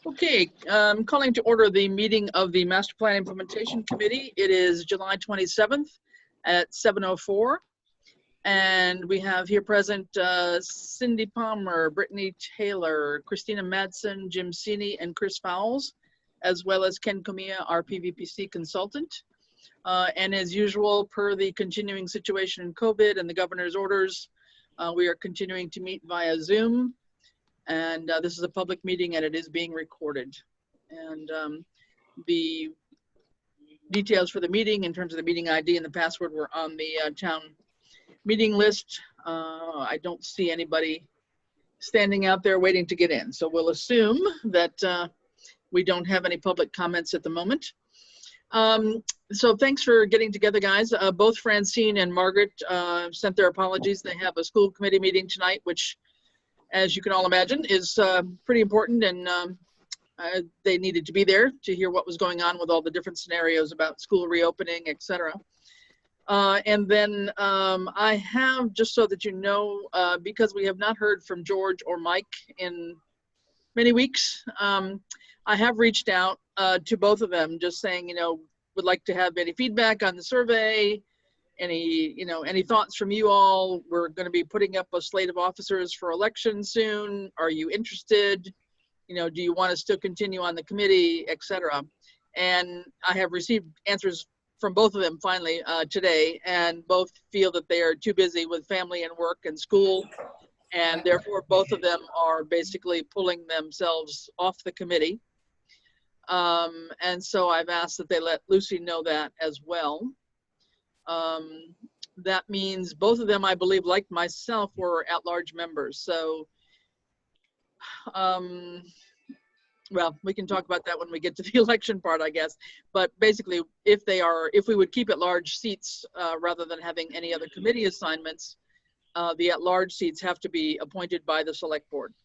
Okay, calling to order the meeting of the Master Plan Implementation Committee. It is July 27th at 7:04. And we have here present Cindy Palmer, Brittany Taylor, Christina Madsen, Jim Sini, and Chris Fowles, as well as Ken Comia, our PVPC consultant. And as usual, per the continuing situation in COVID and the governor's orders, we are continuing to meet via Zoom. And this is a public meeting and it is being recorded. And the details for the meeting in terms of the meeting ID and the password were on the town meeting list. I don't see anybody standing out there waiting to get in. So we'll assume that we don't have any public comments at the moment. So thanks for getting together, guys. Both Francine and Margaret sent their apologies. They have a school committee meeting tonight, which, as you can all imagine, is pretty important, and they needed to be there to hear what was going on with all the different scenarios about school reopening, etc. And then I have, just so that you know, because we have not heard from George or Mike in many weeks, I have reached out to both of them, just saying, would like to have any feedback on the survey, any thoughts from you all. We're going to be putting up a slate of officers for election soon. Are you interested? Do you want to still continue on the committee, etc. And I have received answers from both of them finally today, and both feel that they are too busy with family and work and school, and therefore both of them are basically pulling themselves off the committee. And so I've asked that they let Lucy know that as well. That means both of them, I believe, like myself, were at-large members. So, well, we can talk about that when we get to the election part, I guess. But basically, if we would keep at-large seats rather than having any other committee assignments, the at-large seats have to be appointed by the select board,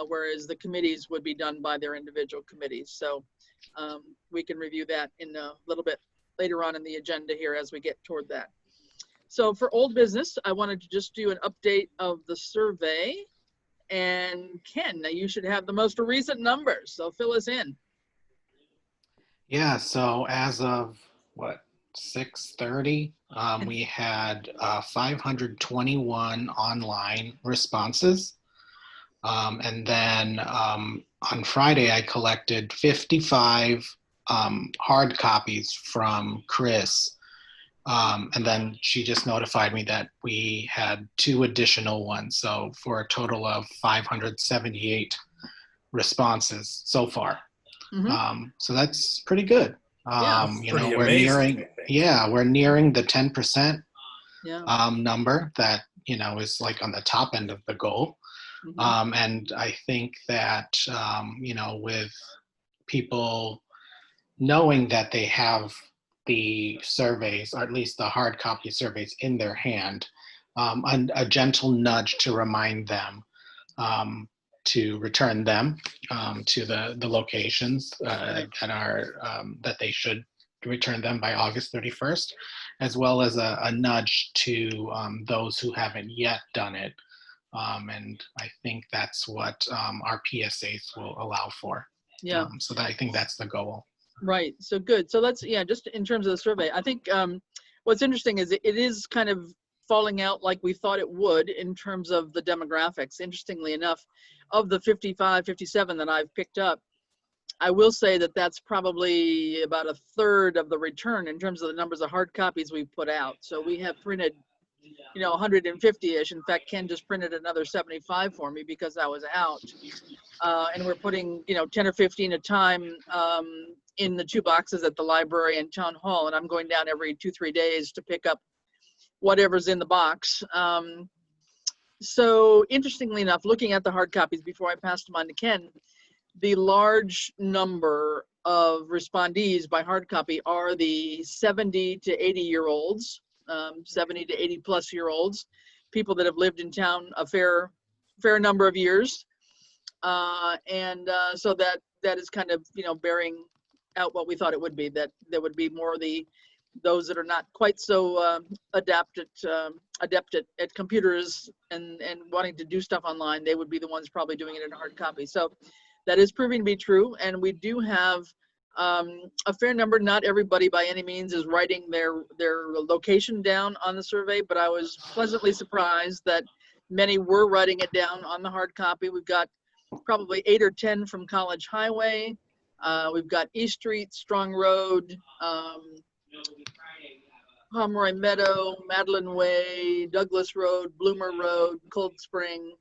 whereas the committees would be done by their individual committees. So we can review that in a little bit later on in the agenda here as we get toward that. So for old business, I wanted to just do an update of the survey. And Ken, you should have the most recent numbers, so fill us in. Yeah, so as of what, 6:30, we had 521 online responses. And then on Friday, I collected 55 hard copies from Chris. And then she just notified me that we had 2 additional ones. So for a total of 578 responses so far. Mm-hmm. So that's pretty good. Yeah, We're nearing the 10% number that, is like on the top end of the goal. Mm-hmm. And I think that, with people knowing that they have the surveys, or at least the hard copy surveys in their hand, a gentle nudge to remind them to return them to the locations that they should return them by August 31st, as well as a nudge to those who haven't yet done it. And I think that's what our PSAs will allow for. Yeah. So I think that's the goal. Right. So good. So let's, just in terms of the survey, I think what's interesting is it is kind of falling out like we thought it would in terms of the demographics. Interestingly enough, of the 55, 57 that I've picked up, I will say that that's probably about 1/3 of the return in terms of the numbers of hard copies we've put out. So we have printed 150-ish. In fact, Ken just printed another 75 for me because I was out. And we're putting, 10 or 15 at a time in the 2 boxes at the library and town hall. And I'm going down every 2-3 days to pick up whatever's in the box. So interestingly enough, looking at the hard copies before I passed them on to Ken, the large number of respondees by hard copy are the 70 to 80-year-olds. 70 to 80 plus year olds, people that have lived in town a fair number of years. So that is kind of, bearing out what we thought it would be, that there would be more those that are not quite so adept at computers and wanting to do stuff online. They would be the ones probably doing it in hard copy. So that is proving to be true. And we do have a fair number, not everybody by any means is writing their location down on the survey, but I was pleasantly surprised that many were writing it down on the hard copy. We've got probably 8 or 10 from College Highway. We've got East Street, Strong Road, Pomeroy Meadow, Madeline Way, Douglas Road, Bloomer Road, Cold Spring.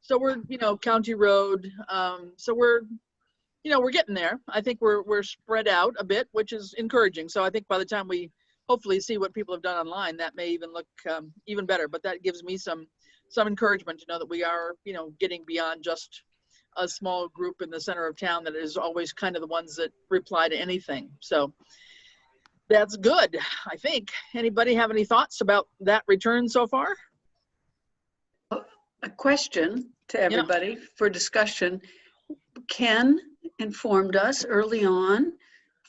So we're, County Road. So we're getting there. I think we're spread out a bit, which is encouraging. So I think by the time we hopefully see what people have done online, that may even look even better. But that gives me some encouragement to know that we are, getting beyond just a small group in the center of town that is always kind of the ones that reply to anything. So that's good, I think. Anybody have any thoughts about that return so far? A question to everybody for discussion. Ken informed us early on,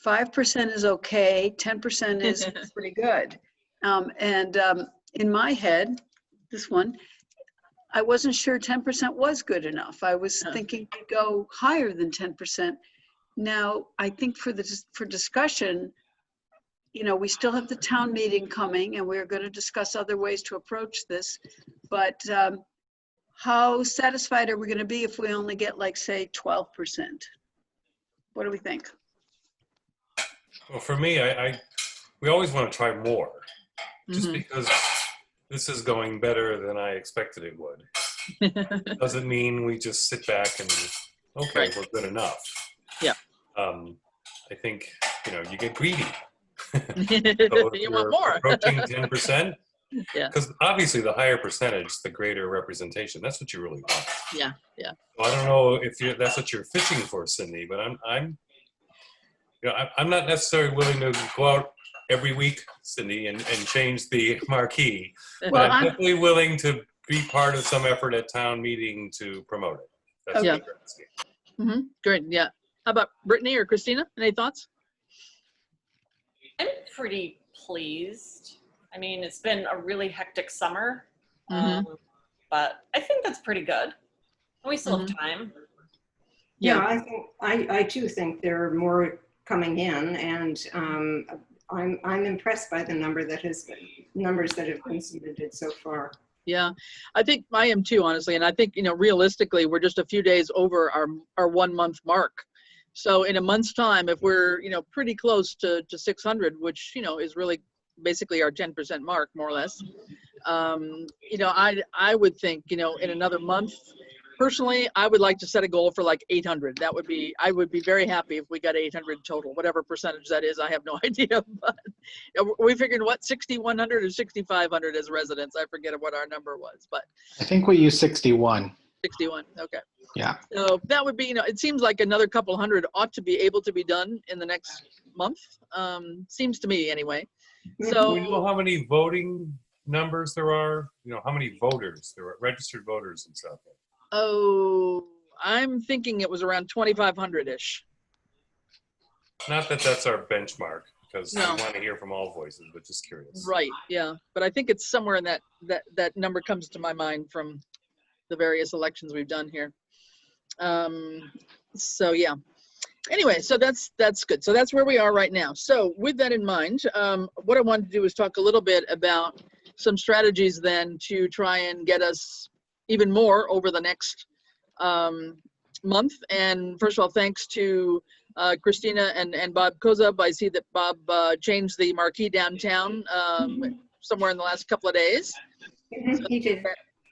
5% is okay, 10% is pretty good. In my head, this one, I wasn't sure 10% was good enough. I was thinking to go higher than 10%. Now, I think for discussion, we still have the town meeting coming, and we're going to discuss other ways to approach this. But how satisfied are we going to be if we only get, like, say, 12%? What do we think? Well, for me, we always want to try more, just because this is going better than I expected it would. Doesn't mean we just sit back and, okay, we're good enough. Yeah. I think, you get greedy. So you want more. Approaching 10%. Yeah. Because obviously the higher percentage, the greater representation. That's what you really want. Yeah, yeah. So I don't know if that's what you're fishing for, Cindy, but I'm not necessarily willing to go out every week, Cindy, and change the marquee. Well, I'm definitely willing to be part of some effort at town meeting to promote it. That's what you're asking. Great, yeah. How about Brittany or Christina? Any thoughts? I'm pretty pleased. I mean, it's been a really hectic summer, but I think that's pretty good. We still have time. Yeah, I too think there are more coming in, and I'm impressed by the numbers that have been submitted so far. Yeah, I think I am too, honestly. And I think, realistically, we're just a few days over our 1 month mark. So in a month's time, if we're, pretty close to 600, which, is really basically our 10% mark, more or less, I would think, in another month, personally, I would like to set a goal for like 800. I would be very happy if we got 800 total, whatever percentage that is. I have no idea, but we figured 6,100 or 6,500 as residents. I forget what our number was, but I think we use 61. 61. Okay. Yeah. So that would be, it seems like another couple hundred ought to be able to be done in the next month. Seems to me anyway. So Do we know how many voting numbers there are? How many voters there are, registered voters in Southampton? Oh, I'm thinking it was around 2,500-ish. Not that that's our benchmark, because No. we want to hear from all voices, but just curious. Right. Yeah. But I think it's somewhere in that number comes to my mind from the various elections we've done here. So yeah. Anyway, so that's good. So that's where we are right now. So with that in mind, what I wanted to do is talk a little bit about some strategies then to try and get us even more over the next month. And first of all, thanks to Christina and Bob Kozub. I see that Bob changed the marquee downtown somewhere in the last couple of days. He did.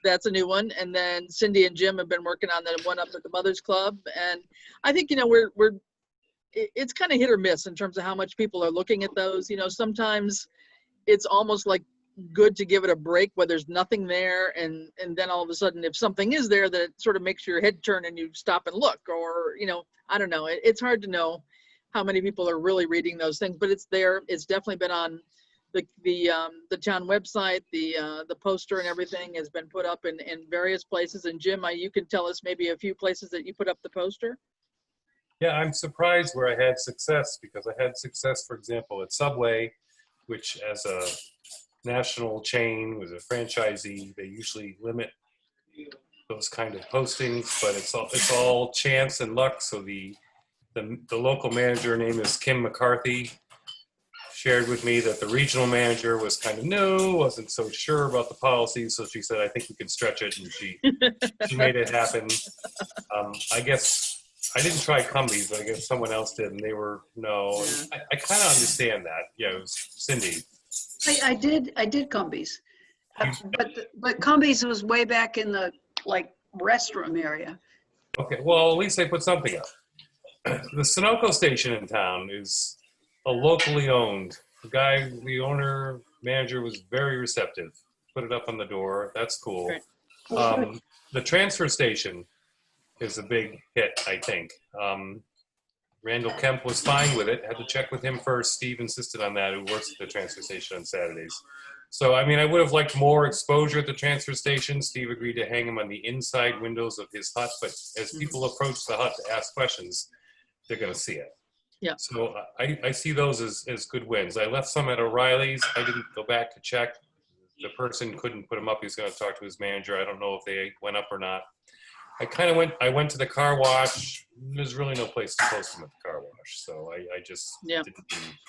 That's a new one. And then Cindy and Jim have been working on the one up at the Mothers Club. And I think, it's kind of hit or miss in terms of how much people are looking at those. Sometimes it's almost like good to give it a break where there's nothing there. And then all of a sudden, if something is there, that it sort of makes your head turn and you stop and look, or, I don't know. It's hard to know how many people are really reading those things, but it's there. It's definitely been on the town website. The poster and everything has been put up in various places. And Jim, you can tell us maybe a few places that you put up the poster. Yeah, I'm surprised where I had success, because I had success, for example, at Subway, which as a national chain was a franchisee. They usually limit those kind of postings, but it's all chance and luck. So the local manager, her name is Kim McCarthy, shared with me that the regional manager was kind of new, wasn't so sure about the policy, so she said, I think we can stretch it, and she made it happen. I guess I didn't try Cumbies, but I guess someone else did, and they were no. Yeah. I kind of understand that. Yeah, it was Cindy. I did Cumbies, but Cumbies was way back in the restroom area. Okay, well, at least they put something up. The Sunoco station in town is a locally owned. The owner, manager was very receptive. Put it up on the door. That's cool. Great. The transfer station is a big hit, I think. Randall Kemp was fine with it. Had to check with him first. Steve insisted on that, who works at the transfer station on Saturdays. So, I mean, I would have liked more exposure at the transfer station. Steve agreed to hang him on the inside windows of his hut, but as people approach the hut to ask questions, they're going to see it. Yeah. So I see those as good wins. I left some at O'Reilly's. I didn't go back to check. The person couldn't put them up. He was going to talk to his manager. I don't know if they went up or not. I went to the car wash. There's really no place to post them at the car wash. So I just didn't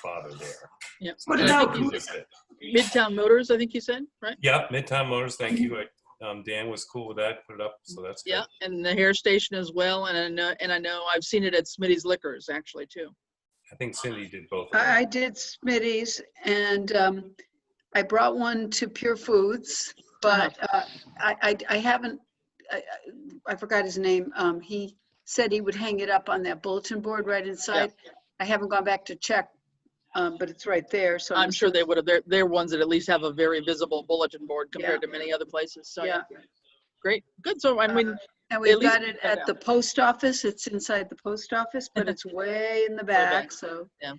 bother there. Yeah. What And I about think Midtown Motors, I think you said, right? Yeah, Midtown Motors, thank you. Dan was cool with that, put it up, so that's good. Yeah, and the hair station as well, and I know I've seen it at Smitty's Liquors actually too. I think Cindy did both of them. I did Smitty's, and I brought one to Pure Foods, but I haven't, I forgot his name. He said he would hang it up on that bulletin board right inside. Yeah. I haven't gone back to check, but it's right there. So I'm sure they would have. They're ones that at least have a very visible bulletin board compared to many other places. So yeah. Great, good. So I mean, And we've at least got it at the post office. It's inside the post office, but it's way in the back. So yeah.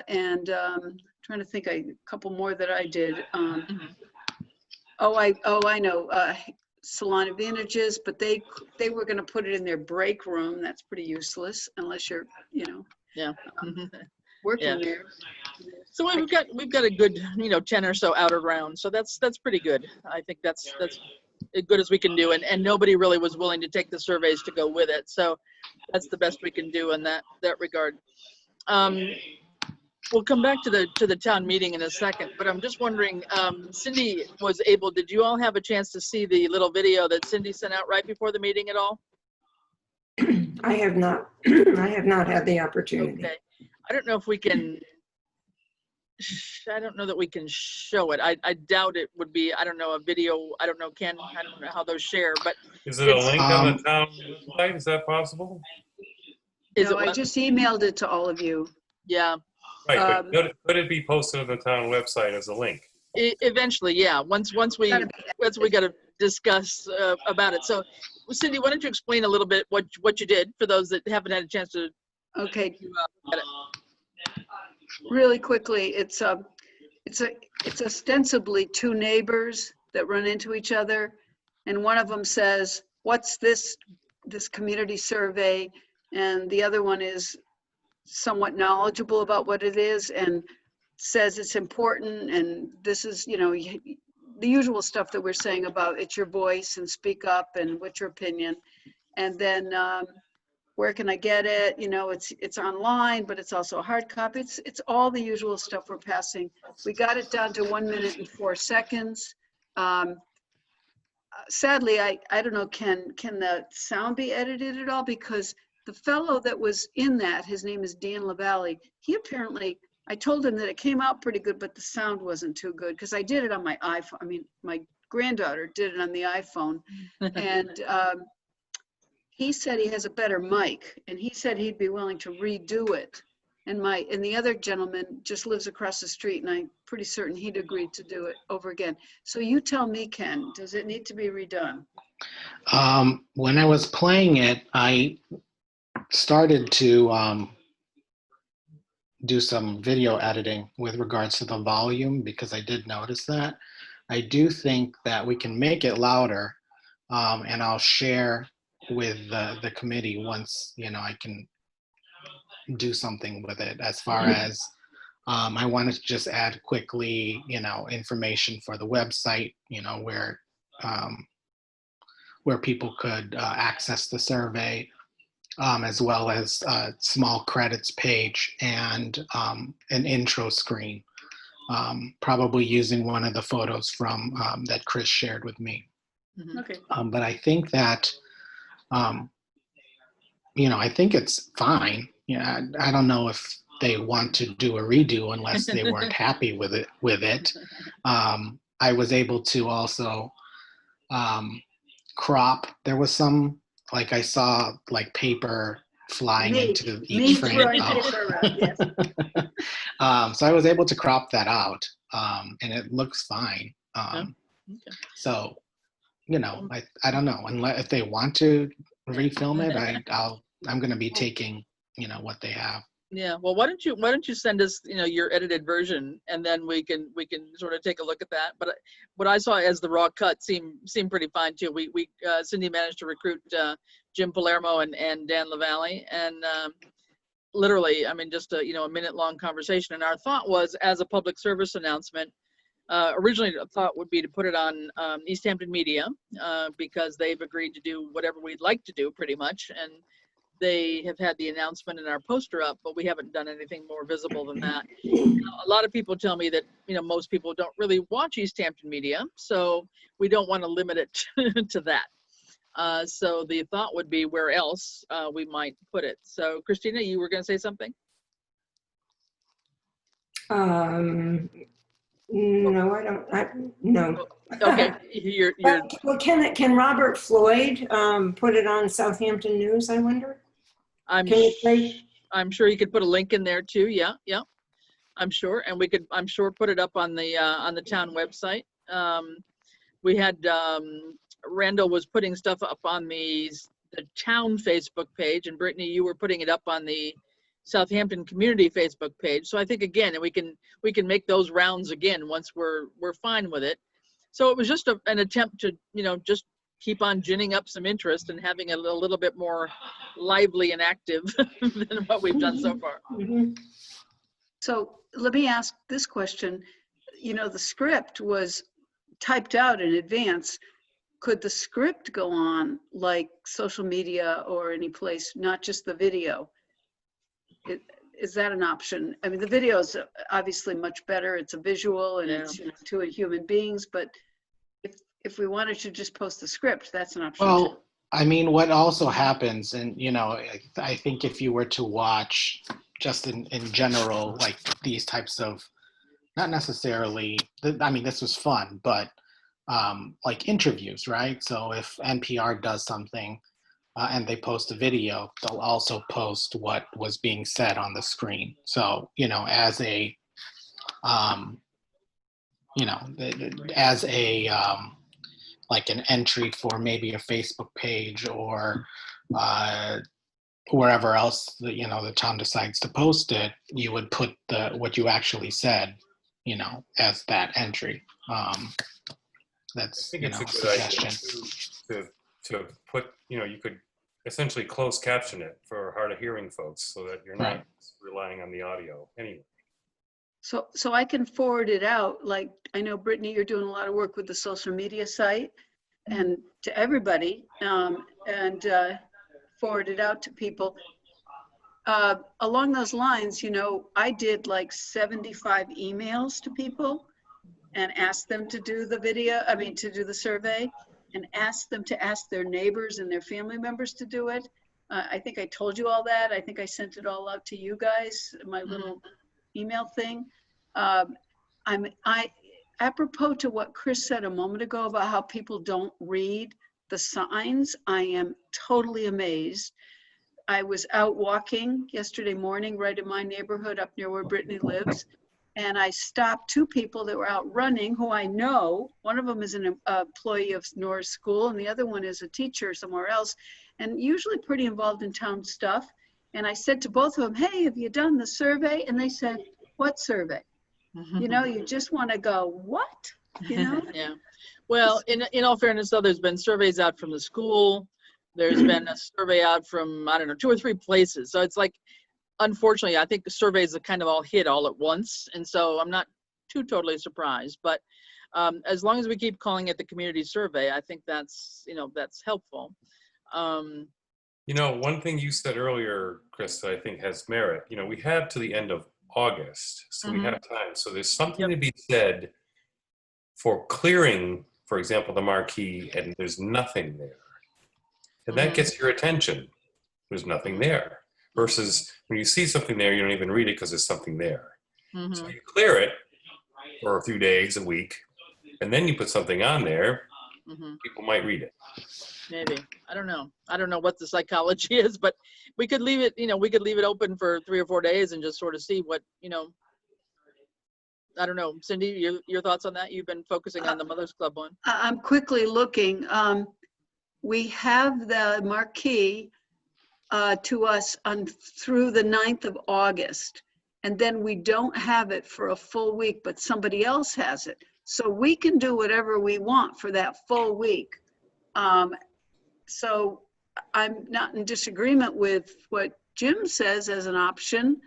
And trying to think, a couple more that I did. I know. Salon Advantages, but they were going to put it in their break room. That's pretty useless unless you're working there. So we've got a good 10 or so outer rounds. So that's pretty good. I think that's as good as we can do, and nobody really was willing to take the surveys to go with it. So that's the best we can do in that regard. We'll come back to the town meeting in a second, but I'm just wondering, Cindy was able, did you all have a chance to see the little video that Cindy sent out right before the meeting at all? I have not. I have not had the opportunity. Okay. I don't know if we can, I don't know that we can show it. I doubt it would be, I don't know, a video. I don't know, Ken, I don't know how those share, but. Is it a link on the town website? Is that possible? I just emailed it to all of you. Yeah. Right, but could it be posted on the town website as a link? Eventually, yeah. Once we got to discuss about it. So, Cindy, why don't you explain a little bit what you did for those that haven't had a chance to? Okay. Get it. Really quickly, it's ostensibly two neighbors that run into each other, and one of them says, "What's this community survey?" And the other one is somewhat knowledgeable about what it is and says it's important, and this is the usual stuff that we're saying about it's your voice and speak up and what's your opinion. And then where can I get it? It's online, but it's also a hard copy. It's all the usual stuff we're passing. We got it down to 1 minute and 4 seconds. Sadly, I don't know, can the sound be edited at all? Because the fellow that was in that, his name is Dan LaValle, he apparently, I told him that it came out pretty good, but the sound wasn't too good because I did it on my iPhone. I mean, my granddaughter did it on the iPhone. And he said he has a better mic, and he said he'd be willing to redo it. And the other gentleman just lives across the street, and I'm pretty certain he'd agreed to do it over again. So you tell me, Ken, does it need to be redone? When I was playing it, I started to do some video editing with regards to the volume, because I did notice that. I do think that we can make it louder, and I'll share with the committee once I can do something with it. As far as I wanted to just add quickly information for the website, where where people could access the survey, as well as a small credits page and an intro screen, probably using one of the photos from that Chris shared with me. Okay. But I think that, I think it's fine. Yeah, I don't know if they want to do a redo unless they weren't happy with it. I was able to also crop. There was some, like I saw like paper flying into each frame. Yes. So I was able to crop that out, and it looks fine. Okay. So, I don't know, unless if they want to refilm it, I'm going to be taking, what they have. Yeah. Well, why don't you send us, your edited version, and then we can sort of take a look at that. But what I saw as the raw cut seemed pretty fine too. Cindy managed to recruit Jim Palermo and Dan LaValle, and literally, I mean, just a minute long conversation. And our thought was, as a public service announcement, originally the thought would be to put it on Easthampton Media, because they've agreed to do whatever we'd like to do pretty much. And they have had the announcement and our poster up, but we haven't done anything more visible than that. A lot of people tell me that, most people don't really watch Easthampton Media, so we don't want to limit it to that. So the thought would be where else we might put it. So Christina, you were going to say something? No, I don't. No. Okay, you're Well, can Robert Floyd put it on Southampton News, I wonder? I'm sure you could put a link in there too. Yeah. I'm sure, and we could, I'm sure, put it up on the town website. We had Randall was putting stuff up on the town Facebook page, and Brittany, you were putting it up on the Southampton community Facebook page. So I think, again, we can make those rounds again once we're fine with it. So it was just an attempt to, just keep on ginning up some interest and having a little bit more lively and active than what we've done so far. Mhm. So let me ask this question. The script was typed out in advance. Could the script go on like social media or any place, not just the video? Is that an option? I mean, the video is obviously much better. It's a visual and it's two human beings, but if we wanted to just post the script, that's an option. Well, too. I mean, what also happens, and I think if you were to watch just in general, like these types of, not necessarily, I mean, this was fun, but like interviews, right? So if NPR does something and they post a video, they'll also post what was being said on the screen. So, as a, like an entry for maybe a Facebook page or wherever else the town decides to post it, you would put what you actually said, as that entry. That's I think it's a good suggestion. idea to put, you could essentially closed caption it for hard of hearing folks so that you're not relying on the audio anyway. So I can forward it out. Like, I know, Brittany, you're doing a lot of work with the social media site and to everybody, and forward it out to people. Along those lines, I did like 75 emails to people and asked them to do to do the survey, and asked them to ask their neighbors and their family members to do it. I think I told you all that. I think I sent it all out to you guys, my little email thing. Apropos to what Chris said a moment ago about how people don't read the signs, I am totally amazed. I was out walking yesterday morning right in my neighborhood up near where Brittany lives, and I stopped two people that were out running who I know. One of them is an employee of Norris School, and the other one is a teacher somewhere else, and usually pretty involved in town stuff. And I said to both of them, "Hey, have you done the survey?" And they said, "What survey?" You just want to go, "What?" Yeah. Well, in all fairness, though, there's been surveys out from the school. There's been a survey out from, I don't know, 2 or 3 places. So it's like, unfortunately, I think the surveys have kind of all hit all at once. And so I'm not too totally surprised. But As long as we keep calling it the community survey, I think that's, that's helpful. One thing you said earlier, Chris, that I think has merit, we have to the end of August, so we have time. So there's something to be said for clearing, for example, the marquee, and there's nothing there. And that gets your attention. There's nothing there. Versus when you see something there, you don't even read it because there's something there. So you clear it for a few days, a week, and then you put something on there, people might read it. Maybe. I don't know. I don't know what the psychology is, but we could leave it, we could leave it open for 3 or 4 days and just sort of see what, I don't know. Cindy, your thoughts on that? You've been focusing on the Mothers Club one. I'm quickly looking. We have the marquee to us through the 9th of August. And then we don't have it for a full week, but somebody else has it. So we can do whatever we want for that full week. So I'm not in disagreement with what Jim says as an option.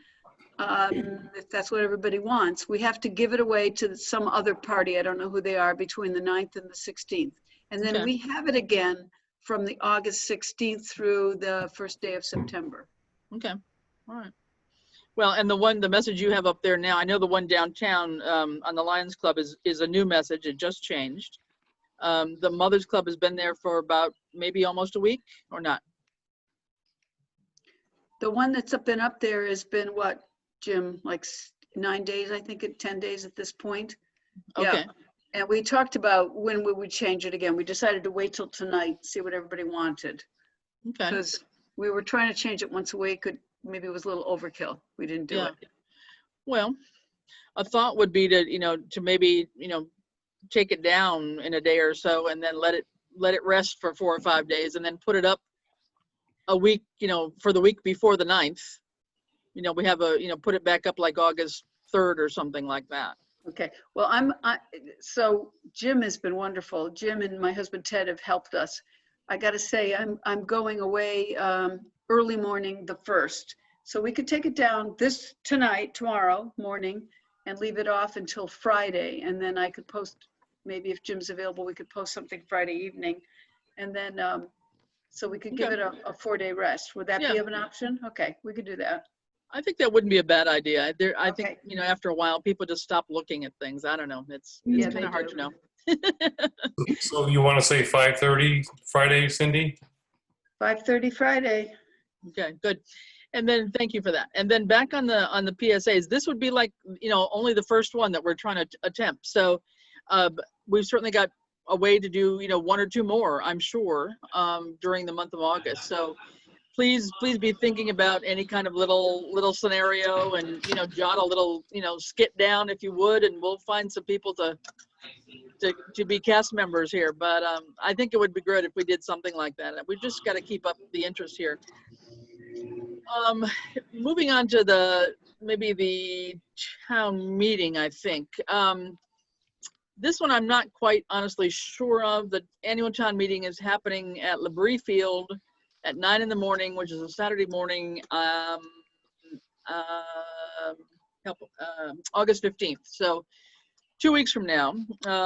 If that's what everybody wants, we have to give it away to some other party. I don't know who they are, between the 9th and the 16th. And then we have it again from the August 16th through the first day of September. Okay. All right. Well, and the message you have up there now, I know the one downtown on the Lions Club is a new message. It just changed. The Mothers Club has been there for about maybe almost a week, or not? The one that's been up there has been what, Jim, like 9 days, I think, 10 days at this point. Okay. Yeah. And we talked about when we would change it again. We decided to wait till tonight, see what everybody wanted. Okay. Because we were trying to change it once a week. Maybe it was a little overkill. We didn't do it. Well, a thought would be to, to maybe, take it down in a day or so and then let it rest for 4 or 5 days and then put it up a week, for the week before the 9th. We have put it back up like August 3rd or something like that. Okay. Well, so Jim has been wonderful. Jim and my husband Ted have helped us. I got to say, I'm going away early morning the 1st. So we could take it down tomorrow morning, and leave it off until Friday. And then I could post, maybe if Jim's available, we could post something Friday evening. And then, so we could give it a 4-day rest. Would that be an option? Okay, we could do that. I think that wouldn't be a bad idea. I think, after a while, people just stop looking at things. I don't know. It's kind of hard to know. So you want to say 5:30 Friday, Cindy? 5:30 Friday. Okay, good. And then thank you for that. And then back on the PSAs, this would be like, only the first one that we're trying to attempt. So we've certainly got a way to do, 1 or 2 more, I'm sure, during the month of August. So please be thinking about any kind of little scenario, and, jot a little, skit down if you would, and we'll find some people to be cast members here. But I think it would be good if we did something like that. We just got to keep up the interest here. Moving on to maybe the town meeting, I think. This one I'm not quite honestly sure of. The annual town meeting is happening at Labrie Field at 9 in the morning, which is a Saturday morning, August 15th. So 2 weeks from now.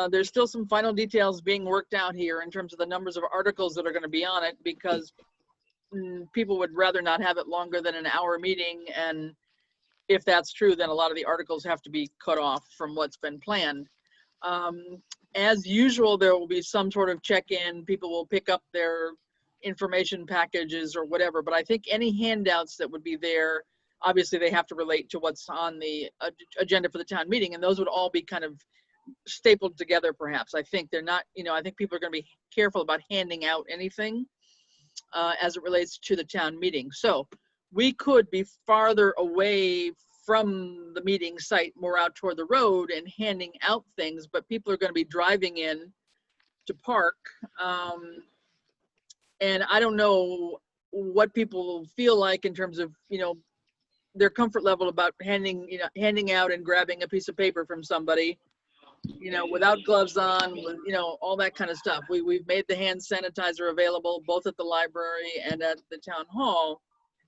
There's still some final details being worked out here in terms of the numbers of articles that are going to be on it, because people would rather not have it longer than an hour meeting. And if that's true, then a lot of the articles have to be cut off from what's been planned. As usual, there will be some sort of check-in. People will pick up their information packages or whatever, but I think any handouts that would be there, obviously they have to relate to what's on the agenda for the town meeting, and those would all be kind of stapled together perhaps. I think they're not, I think people are going to be careful about handing out anything as it relates to the town meeting. So we could be farther away from the meeting site, more out toward the road, and handing out things, but people are going to be driving in to park. And I don't know what people feel like in terms of, their comfort level about handing out and grabbing a piece of paper from somebody, without gloves on, all that kind of stuff. We've made the hand sanitizer available both at the library and at the town hall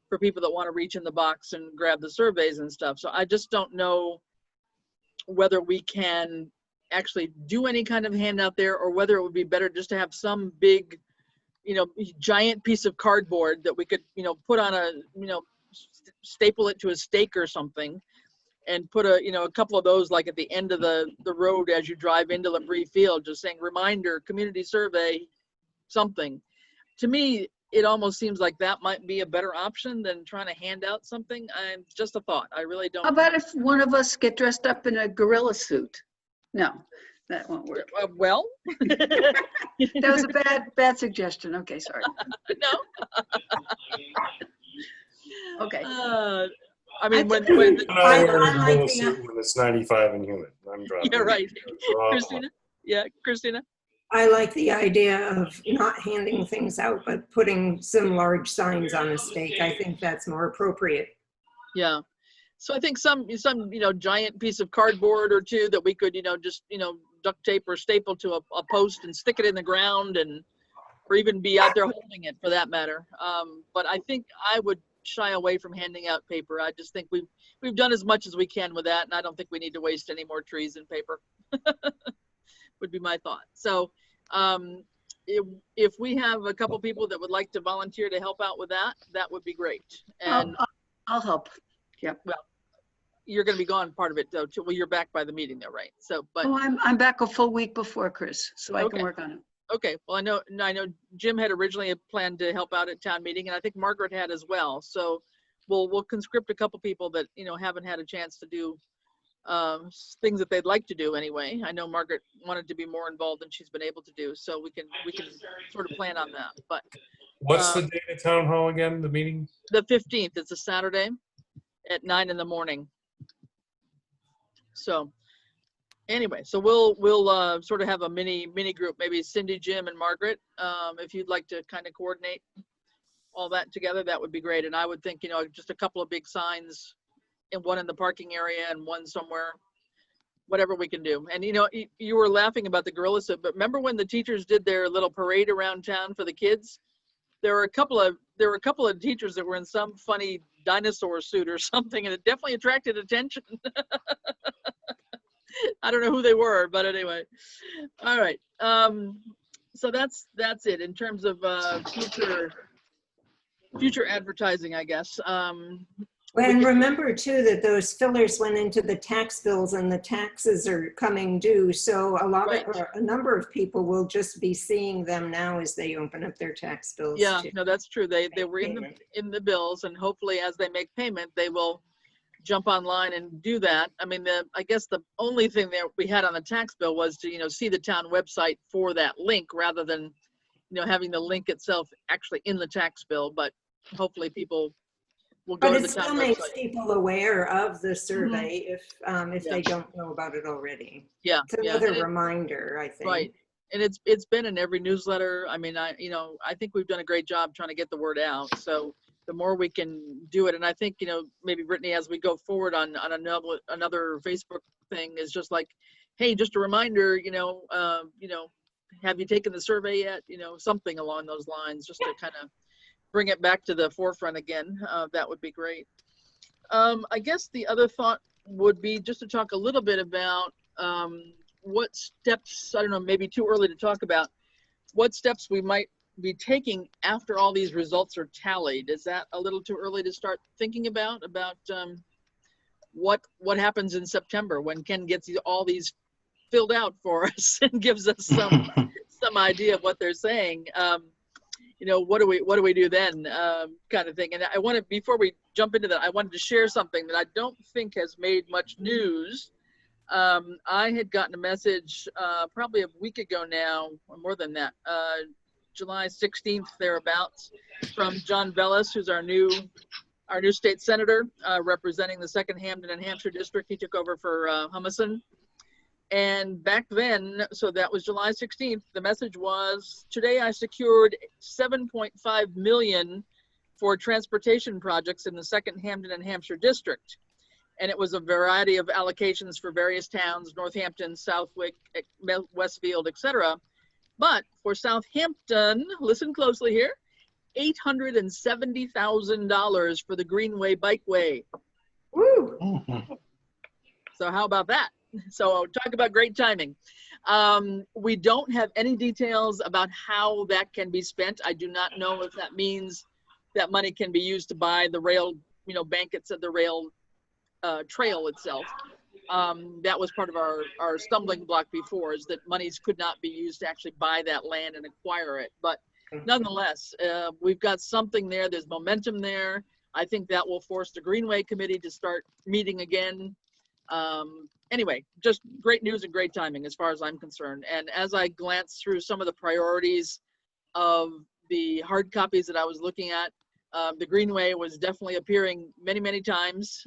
for people that want to reach in the box and grab the surveys and stuff. So I just don't know whether we can actually do any kind of handout there, or whether it would be better just to have some big, giant piece of cardboard that we could, put on a, staple it to a stake or something, and put a couple of those like at the end of the road as you drive into Labrie Field, just saying reminder, community survey, something. To me, it almost seems like that might be a better option than trying to hand out something. Just a thought. I really don't. How about if one of us get dressed up in a gorilla suit? No, that won't work. Well, That was a bad suggestion. Okay, sorry. no. Okay. I mean, when I'm not I wearing a like little the- suit when it's 95 and humid. I'm driving. you're right, Oh. Christina. Yeah, Christina. I like the idea of not handing things out, but putting some large signs on a stake. I think that's more appropriate. Yeah. So I think some giant piece of cardboard or two that we could just duct tape or staple to a post and stick it in the ground, or even be out there holding it for that matter. But I think I would shy away from handing out paper. I just think we've done as much as we can with that, and I don't think we need to waste any more trees and paper. Would be my thought. So if we have a couple people that would like to volunteer to help out with that, that would be great. And I'll help. Yep. well, you're going to be gone part of it though. Well, you're back by the meeting though, right? So, but Oh, I'm back a full week before, Chris, so I Okay. can work on it. okay. Well, I know Jim had originally planned to help out at town meeting, and I think Margaret had as well. So we'll conscript a couple people that haven't had a chance to do things that they'd like to do anyway. I know Margaret wanted to be more involved than she's been able to do, so we can sort of plan on that. But What's the date of town hall again, the meeting? the 15th, it's a Saturday at 9 in the morning. So anyway, so we'll sort of have a mini group, maybe Cindy, Jim, and Margaret. If you'd like to kind of coordinate all that together, that would be great. And I would think, just a couple of big signs, and one in the parking area and one somewhere, whatever we can do. And you were laughing about the gorilla suit, but remember when the teachers did their little parade around town for the kids? There were a couple of teachers that were in some funny dinosaur suit or something, and it definitely attracted attention. I don't know who they were, but anyway. All right. So that's it in terms of future advertising, I guess. And remember too that those fillers went into the tax bills and the taxes are coming due. So a number of people will just be seeing them now as they open up their tax bills. Yeah, too. no, that's true. They were in the bills, and hopefully as they make payment, they will jump online and do that. I mean, I guess the only thing that we had on the tax bill was to, see the town website for that link rather than, having the link itself actually in the tax bill. But hopefully people will go to the But it town still makes website. people aware of the survey if Yeah. they don't know about it already. Yeah, It's yeah. another And reminder, I think. right. And it's been in every newsletter. I mean, I think we've done a great job trying to get the word out. So the more we can do it, and I think, maybe Brittany, as we go forward on another Facebook thing, is just like, hey, just a reminder, have you taken the survey yet? Something along those lines, just to kind of bring it back to the forefront again. That would be great. I guess the other thought would be just to talk a little bit about what steps, I don't know, maybe too early to talk about, what steps we might be taking after all these results are tallied. Is that a little too early to start thinking about what happens in September when Ken gets all these filled out for us and gives us some idea of what they're saying? What do we do then, kind of thing. And I wanted, before we jump into that, I wanted to share something that I don't think has made much news. I had gotten a message probably a week ago now, or more than that, July 16th, thereabouts, from John Bellis, who's our new state senator, representing the 2nd Hampden and Hampshire district. He took over for Humison. And back then, so that was July 16th, the message was, today I secured $7.5 million for transportation projects in the 2nd Hampden and Hampshire district. And it was a variety of allocations for various towns, Northampton, Southwick, Westfield, etc. But for Southampton, listen closely here, $870,000 for the Greenway Bikeway. Woo! Mhm. So how about that? So talk about great timing. We don't have any details about how that can be spent. I do not know if that means that money can be used to buy the rail, blankets of the rail trail itself. That was part of our stumbling block before, is that monies could not be used to actually buy that land and acquire it. But nonetheless, we've got something there. There's momentum there. I think that will force the Greenway Committee to start meeting again. Anyway, just great news and great timing as far as I'm concerned. And as I glanced through some of the priorities of the hard copies that I was looking at, the Greenway was definitely appearing many, many times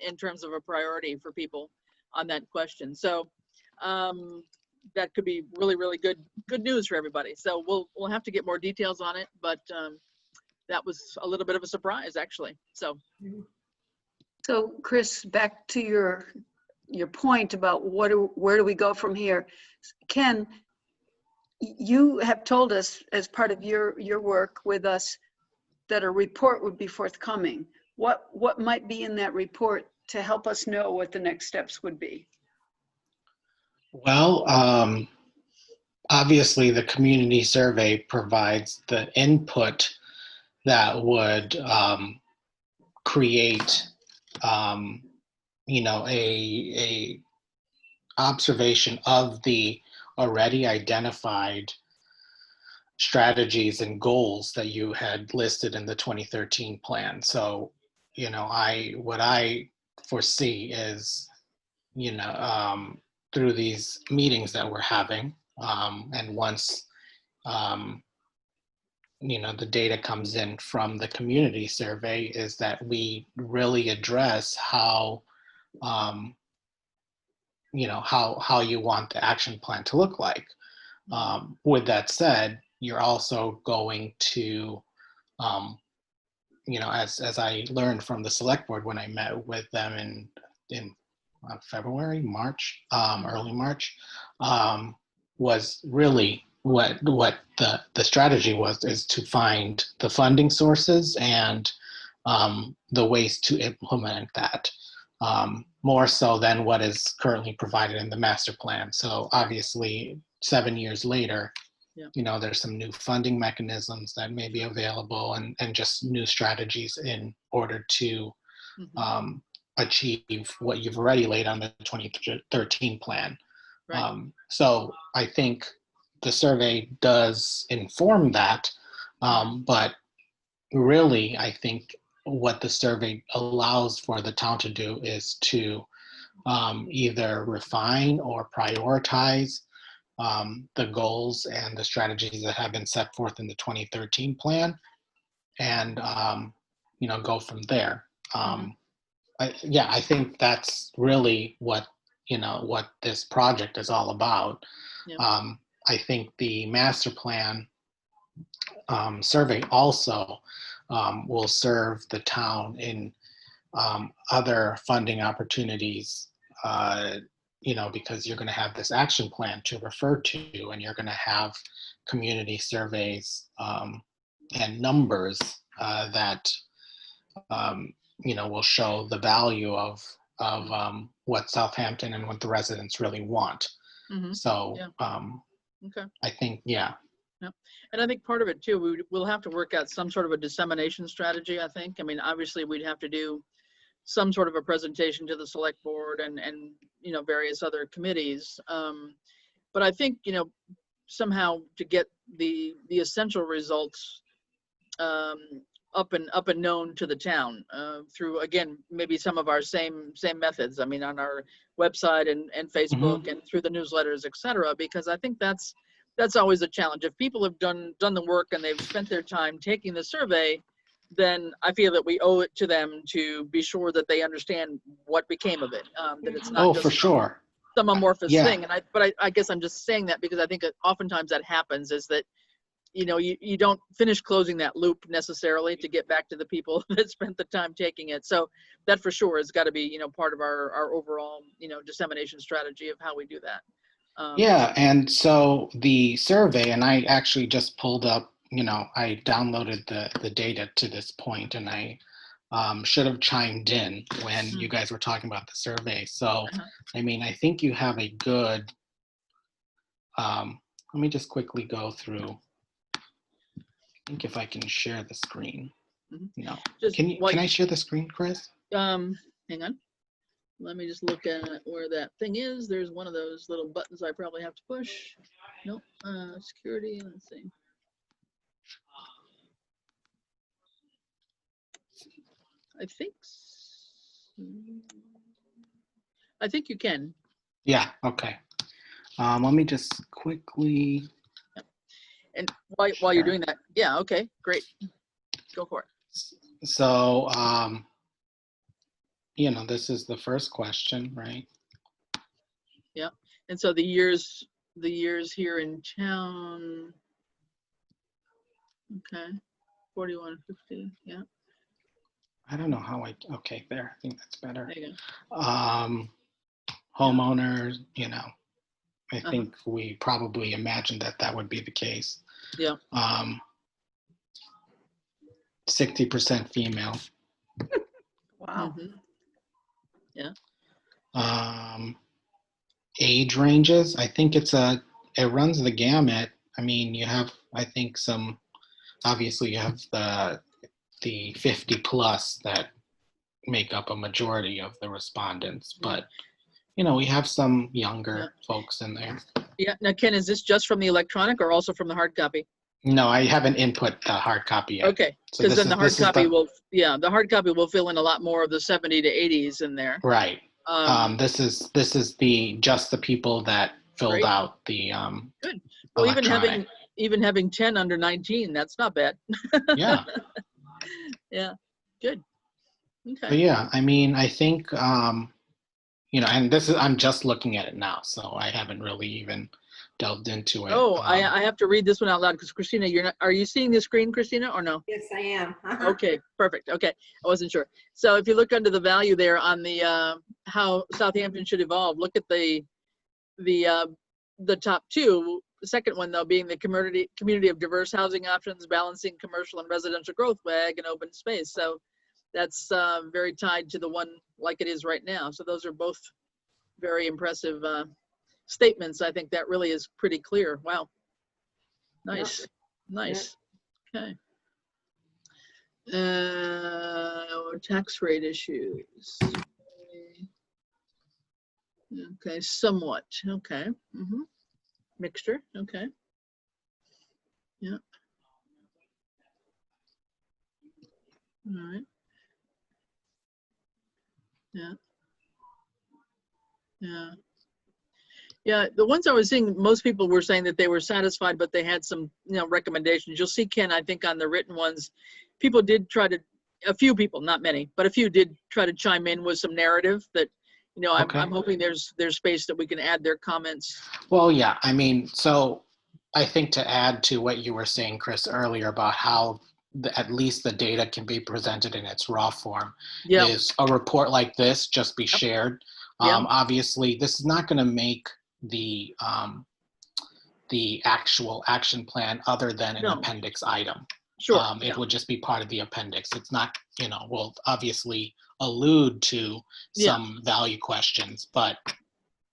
in terms of a priority for people on that question. So that could be really, really good news for everybody. So we'll have to get more details on it, but that was a little bit of a surprise, actually. So Chris, back to your point about where do we go from here? Ken, you have told us as part of your work with us that a report would be forthcoming. What might be in that report to help us know what the next steps would be? Well, obviously the community survey provides the input that would create, a observation of the already identified strategies and goals that you had listed in the 2013 plan. So, what I foresee is, through these meetings that we're having, and once, the data comes in from the community survey, is that we really address how, how you want the action plan to look like. With that said, you're also going to, as I learned from the select board when I met with them in February, March, early March, was really what the strategy is to find the funding sources and the ways to implement that, more so than what is currently provided in the master plan. So obviously 7 years later, there's some new funding mechanisms that may be available and just new strategies in order to achieve what you've already laid on the 2013 plan. Right. So I think the survey does inform that, but really I think what the survey allows for the town to do is to either refine or prioritize the goals and the strategies that have been set forth in the 2013 plan, and go from there. I think that's really what this project is all about. Yeah. I think the master plan survey also will serve the town in other funding opportunities, because you're going to have this action plan to refer to, and you're going to have community surveys and numbers that will show the value of what Southampton and what the residents really want. So okay. I think, yeah. And I think part of it too, we'll have to work out some sort of a dissemination strategy, I think. I mean, obviously we'd have to do some sort of a presentation to the select board and various other committees. But I think, somehow to get the essential results up and known to the town through, again, maybe some of our same methods. I mean, on our website and Facebook and through the newsletters, et cetera, because I think that's always a challenge. If people have done the work and they've spent their time taking the survey, then I feel that we owe it to them to be sure that they understand what became of it. That it's not just for sure some amorphous thing. And I guess I'm just saying that because I think that oftentimes that happens, is that you don't finish closing that loop necessarily to get back to the people that spent the time taking it. So that for sure has got to be part of our overall dissemination strategy of how we do that. And so the survey, and I actually just pulled up, I downloaded the data to this point, and I should have chimed in when you guys were talking about the survey. So, I mean, I think you have a good, let me just quickly go through. I think if I can share the screen. No. Can I share the screen, Chris? Hang on. Let me just look at where that thing is. There's one of those little buttons I probably have to push. Nope. Security. Let's see. I think you can. Yeah. Okay. Let me just quickly. And while you're doing that, yeah. Okay. Great. Go for it. So, you know, this is the first question, right? Yeah. And so the years here in town. Okay. 4150. Yeah. I don't know how okay, there. I think that's better. There you go. Homeowners, you know, I think we probably imagined that would be the case. Yeah. 60% female. Wow. Yeah. Age ranges, I think it runs the gamut. I mean, you have, I think obviously you have the 50 plus that make up a majority of the respondents, but you know, we have some younger folks in there. Yeah. Now, Ken, is this just from the electronic or also from the hard copy? No, I haven't input the hard copy yet. Okay, because then the hard copy the hard copy will fill in a lot more of the 70 to 80s in there. Right. This is just the people that filled out the good. Well, electronic. even having 10 under 19, that's not bad. Yeah. Yeah. Good. Okay. But yeah, I mean, I think you know, and I'm just looking at it now, so I haven't really even delved into it. Oh, I have to read this one out loud because Christina, are you seeing the screen, Christina, or no? Yes, I am. Okay, perfect. Okay, I wasn't sure. So if you look under the value there on the how Southampton should evolve, look at the top two. The second one though being the community of diverse housing options, balancing commercial and residential growth, WAG, and open space. So that's very tied to the one like it is right now. So those are both very impressive statements. I think that really is pretty clear. Wow. Nice. Nice. Okay. Tax rate issues. Okay, somewhat. Okay. Mixture. Okay. Yeah. All right. Yeah. Yeah. Yeah, the ones I was seeing, most people were saying that they were satisfied, but they had some, recommendations. You'll see, Ken, I think on the written ones, people did try to, a few people, not many, but a few did try to chime in with some narrative that, I'm hoping there's space that we can add their comments. Well, yeah, I mean, so I think to add to what you were saying, Chris, earlier about how at least the data can be presented in its raw form, is a report like this just be shared. Obviously, this is not going to make the actual action plan other than an appendix item. Sure. It would just be part of the appendix. It's not, will obviously allude to some value questions, but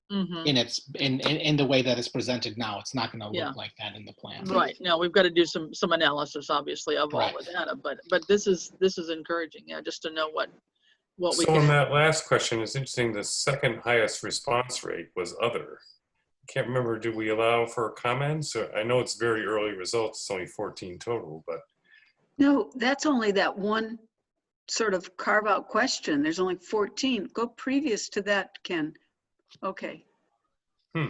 in the way that it's presented now, it's not going to look like that in the plan. Right. No, we've got to do some analysis, obviously, of all the data, but this is encouraging, just to know what we can. So on that last question, it's interesting, the second highest response rate was other. Can't remember, do we allow for comments? Or, I know it's very early results, it's only 14 total, but. No, that's only that one sort of carve out question. There's only 14. Go previous to that, Ken. Okay.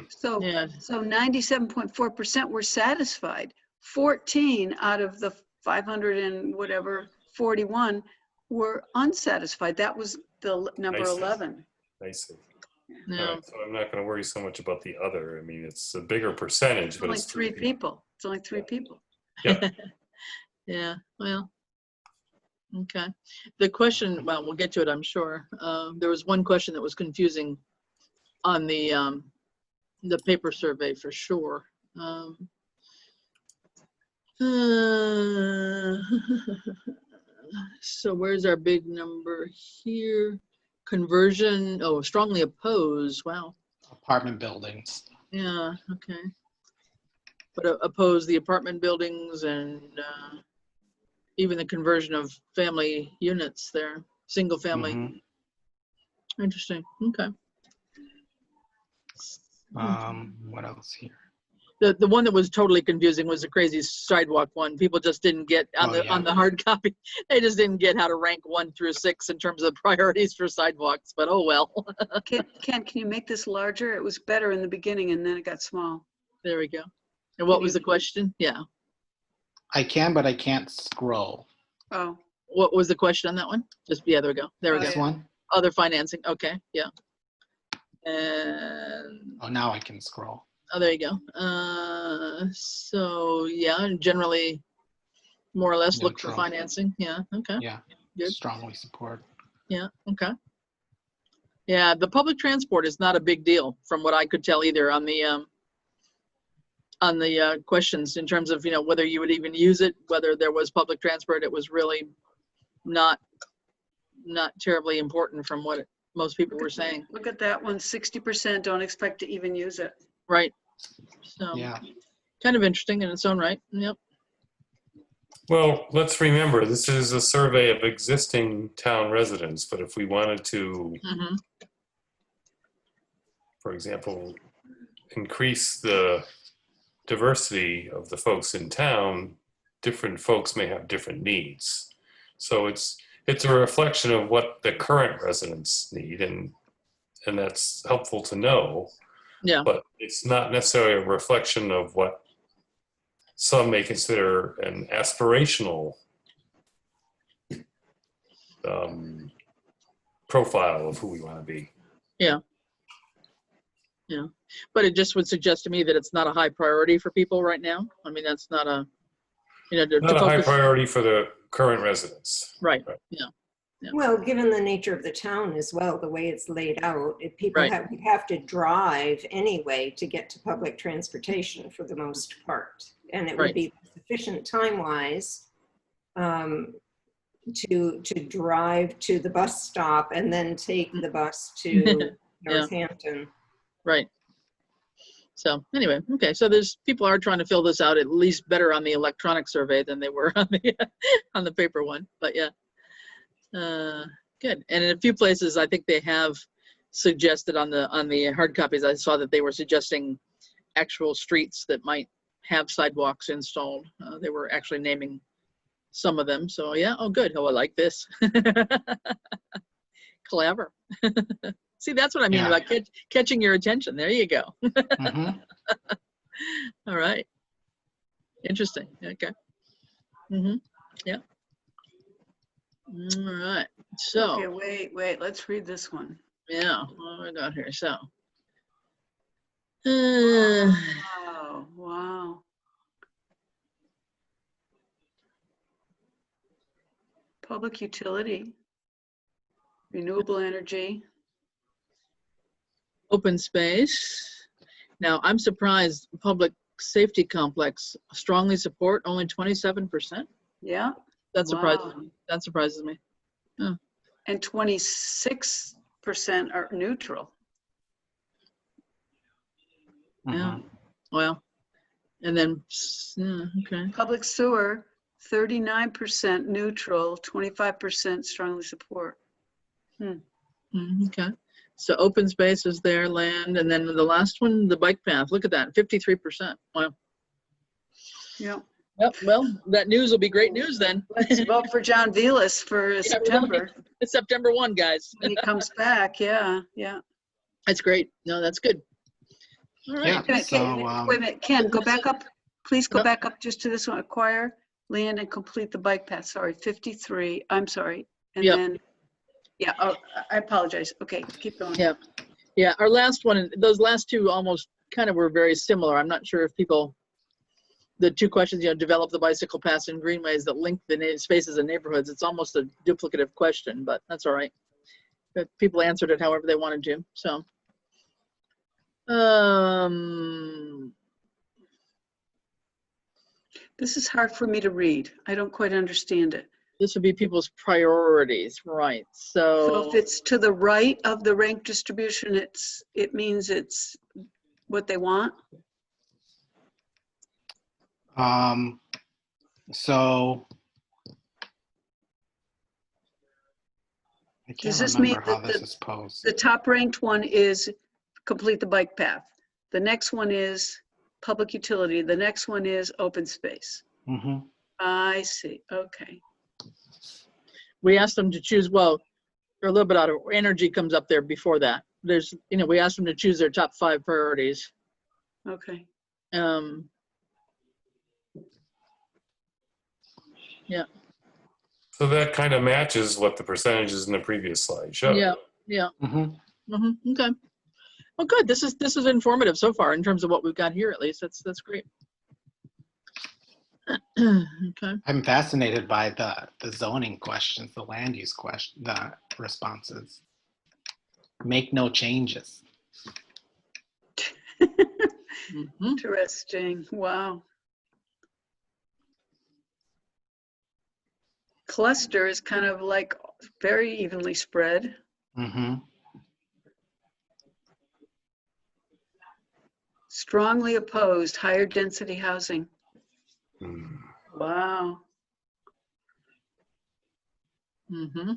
So 97.4% were satisfied. 14 out of the 500 and whatever 41 were unsatisfied. That was the number 11. I see. No. Right, so I'm not going to worry so much about the other. I mean, it's a bigger percentage, but only it's three people. It's only 3 people. Yeah. Yeah. Well. Okay. The question. Well, we'll get to it, I'm sure. There was one question that was confusing on the paper survey for sure. So where's our big number here? Conversion, oh, strongly oppose, wow. Apartment buildings. Yeah, okay. But oppose the apartment buildings and even the conversion of family units there, single family. Mhm. Interesting, okay. What else here? The one that was totally confusing was the crazy sidewalk one. People just didn't get on Oh, the hard copy. They just didn't get how to rank 1 through 6 in terms of priorities for sidewalks, but oh well. Ken, can you make this larger? It was better in the beginning and then it got small. There we go. And what Can was you- the question? Yeah. I can, but I can't scroll. Oh, What was the question on that one? Just, yeah, there we go. There we Oh, go. This one? Other financing, okay, yeah. And, Oh, now I can scroll. oh, there you go. So, yeah, and generally, more or less look for Neutral. financing, yeah, okay. Yeah, Good. strongly support. Yeah, okay. Yeah, the public transport is not a big deal from what I could tell either on the questions in terms of, whether you would even use it, whether there was public transport. It was really not terribly important from what most people were saying. look at that one, 60% don't expect to even use it. Right. So Yeah. kind of interesting in its own right. Yep. Well, let's remember, this is a survey of existing town residents, but if we wanted to, Mm-hmm. for example, increase the diversity of the folks in town, different folks may have different needs. So it's a reflection of what the current residents need, and that's helpful to know. Yeah. But it's not necessarily a reflection of what some may consider an aspirational profile of who we want to be. Yeah. Yeah. But it just would suggest to me that it's not a high priority for people right now. I mean, that's not a, to Not a high focus. priority for the current residents. Right. Right. Yeah. Yeah. Well, given the nature of the town as well, the way it's laid out, if people Right. have to drive anyway to get to public transportation for the most part. And it would Right. be sufficient time-wise to drive to the bus stop and then take the bus to Northampton. Right. So anyway, okay. So people are trying to fill this out at least better on the electronic survey than they were on the paper one. But yeah, good. And in a few places, I think they have suggested on the hard copies. I saw that they were suggesting actual streets that might have sidewalks installed. They were actually naming some of them. So yeah. Oh, good. Oh, I like this. Clever. See, that's what I mean Yeah. about catching your attention. There you go. Mhm. All right. Interesting. Okay. Mm-hmm. Yeah. All right. So, Okay, wait, let's read this one. yeah, what do we got here? So, Wow. Public utility, renewable energy. open space. Now, I'm surprised public safety complex strongly support only 27%. Yeah, That surprises Wow. me. That surprises me. and 26% are neutral. Yeah. Mhm. Well, and then, yeah, okay. Public sewer, 39% neutral, 25% strongly support. Okay. So open space is there, land, and then the last one, the bike path. Look at that, 53%. Wow. Yeah. Yep. Well, that news will be great news then. Let's vote for John Velas for really. September. It's September 1, guys. When he comes back, yeah. That's great. No, that's good. All right. Yeah. Wait So, a minute, Ken, go back up. Please go Yep. back up just to this one. Acquire land and complete the bike path. Sorry, 53. I'm sorry. And Yep. then, oh, I apologize. Okay, keep going. Yeah. Yeah. Our last one, those last two almost kind of were very similar. I'm not sure if the two questions, develop the bicycle paths and greenways that link the spaces and neighborhoods. It's almost a duplicative question, but that's all right. But people answered it however they wanted to. So, This is hard for me to read. I don't quite understand it. This would be people's priorities, right? So if it's to the right of the rank distribution, it means it's what they want? So I Does can't this mean remember how that this is posed. the top ranked one is complete the bike path? The next one is public utility. The next one is open space. Mm-hmm. I see. Okay. We asked them to choose, well, they're a little bit out of, energy comes up there before that. There's, we asked them to choose their top 5 priorities. Okay. Yeah. So that kind of matches what the percentages in the previous slide showed. Yeah. Yeah. Mm-hmm. Okay. Well, good. This is informative so far in terms of what we've got here. At least that's great. Okay. I'm fascinated by the zoning questions, the land use question, the responses. Make no changes. Interesting. Wow. Cluster is kind of like very evenly spread. Mm-hmm. Strongly opposed higher density housing. Hmm. Wow. Mm-hmm.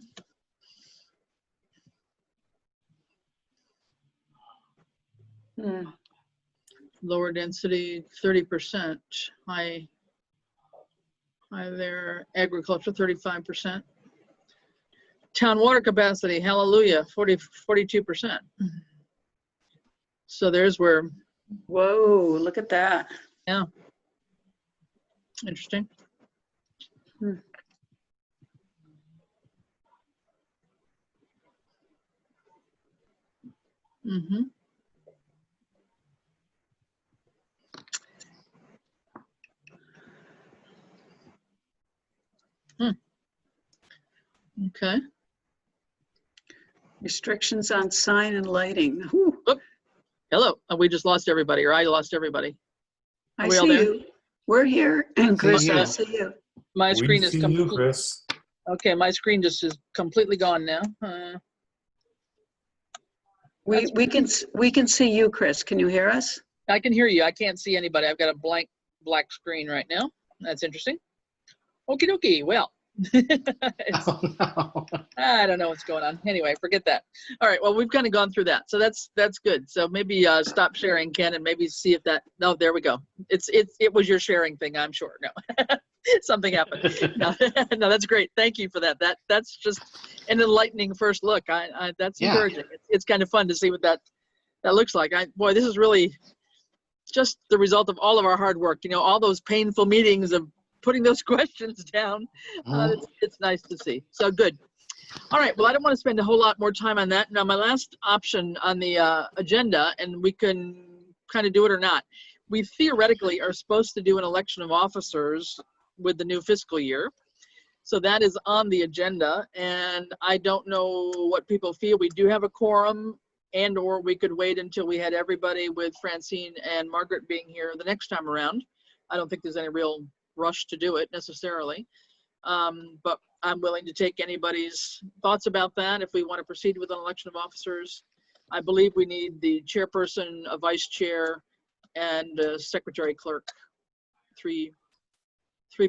Hmm. Lower density, 30%. High there. Agriculture, 35%. Town water capacity, hallelujah, 42%. So there's where, Whoa, look at that. yeah. Interesting. Mm-hmm. Okay. Restrictions on sign and lighting. Whew. Hello. We just lost everybody, or I lost everybody. I we all see there? you. We're here. And Chris, you. I see you. My We screen is see you, completely, Chris. okay, my screen just is completely gone now. We can see you, Chris. Can you hear us? I can hear you. I can't see anybody. I've got a blank black screen right now. That's interesting. Okie dokie. Well, Oh, no. I don't know what's going on. Anyway, forget that. All right. Well, we've kind of gone through that. So that's good. So maybe stop sharing, Ken, and maybe see if that, no, there we go. It was your sharing thing, I'm sure. No, something happened. No, no, that's great. Thank you for that. That's just an enlightening first look. That's Yeah. encouraging. It's kind of fun to see what that looks like. Boy, this is really just the result of all of our hard work. All those painful meetings of putting those questions down. It's nice to see. So good. All right. Well, I don't want to spend a whole lot more time on that. Now, my last option on the agenda, and we can kind of do it or not. We theoretically are supposed to do an election of officers with the new fiscal year. So that is on the agenda. And I don't know what people feel. We do have a quorum, and or we could wait until we had everybody with Francine and Margaret being here the next time around. I don't think there's any real rush to do it necessarily. But I'm willing to take anybody's thoughts about that if we want to proceed with an election of officers. I believe we need the chairperson, a vice chair, and a secretary clerk. Three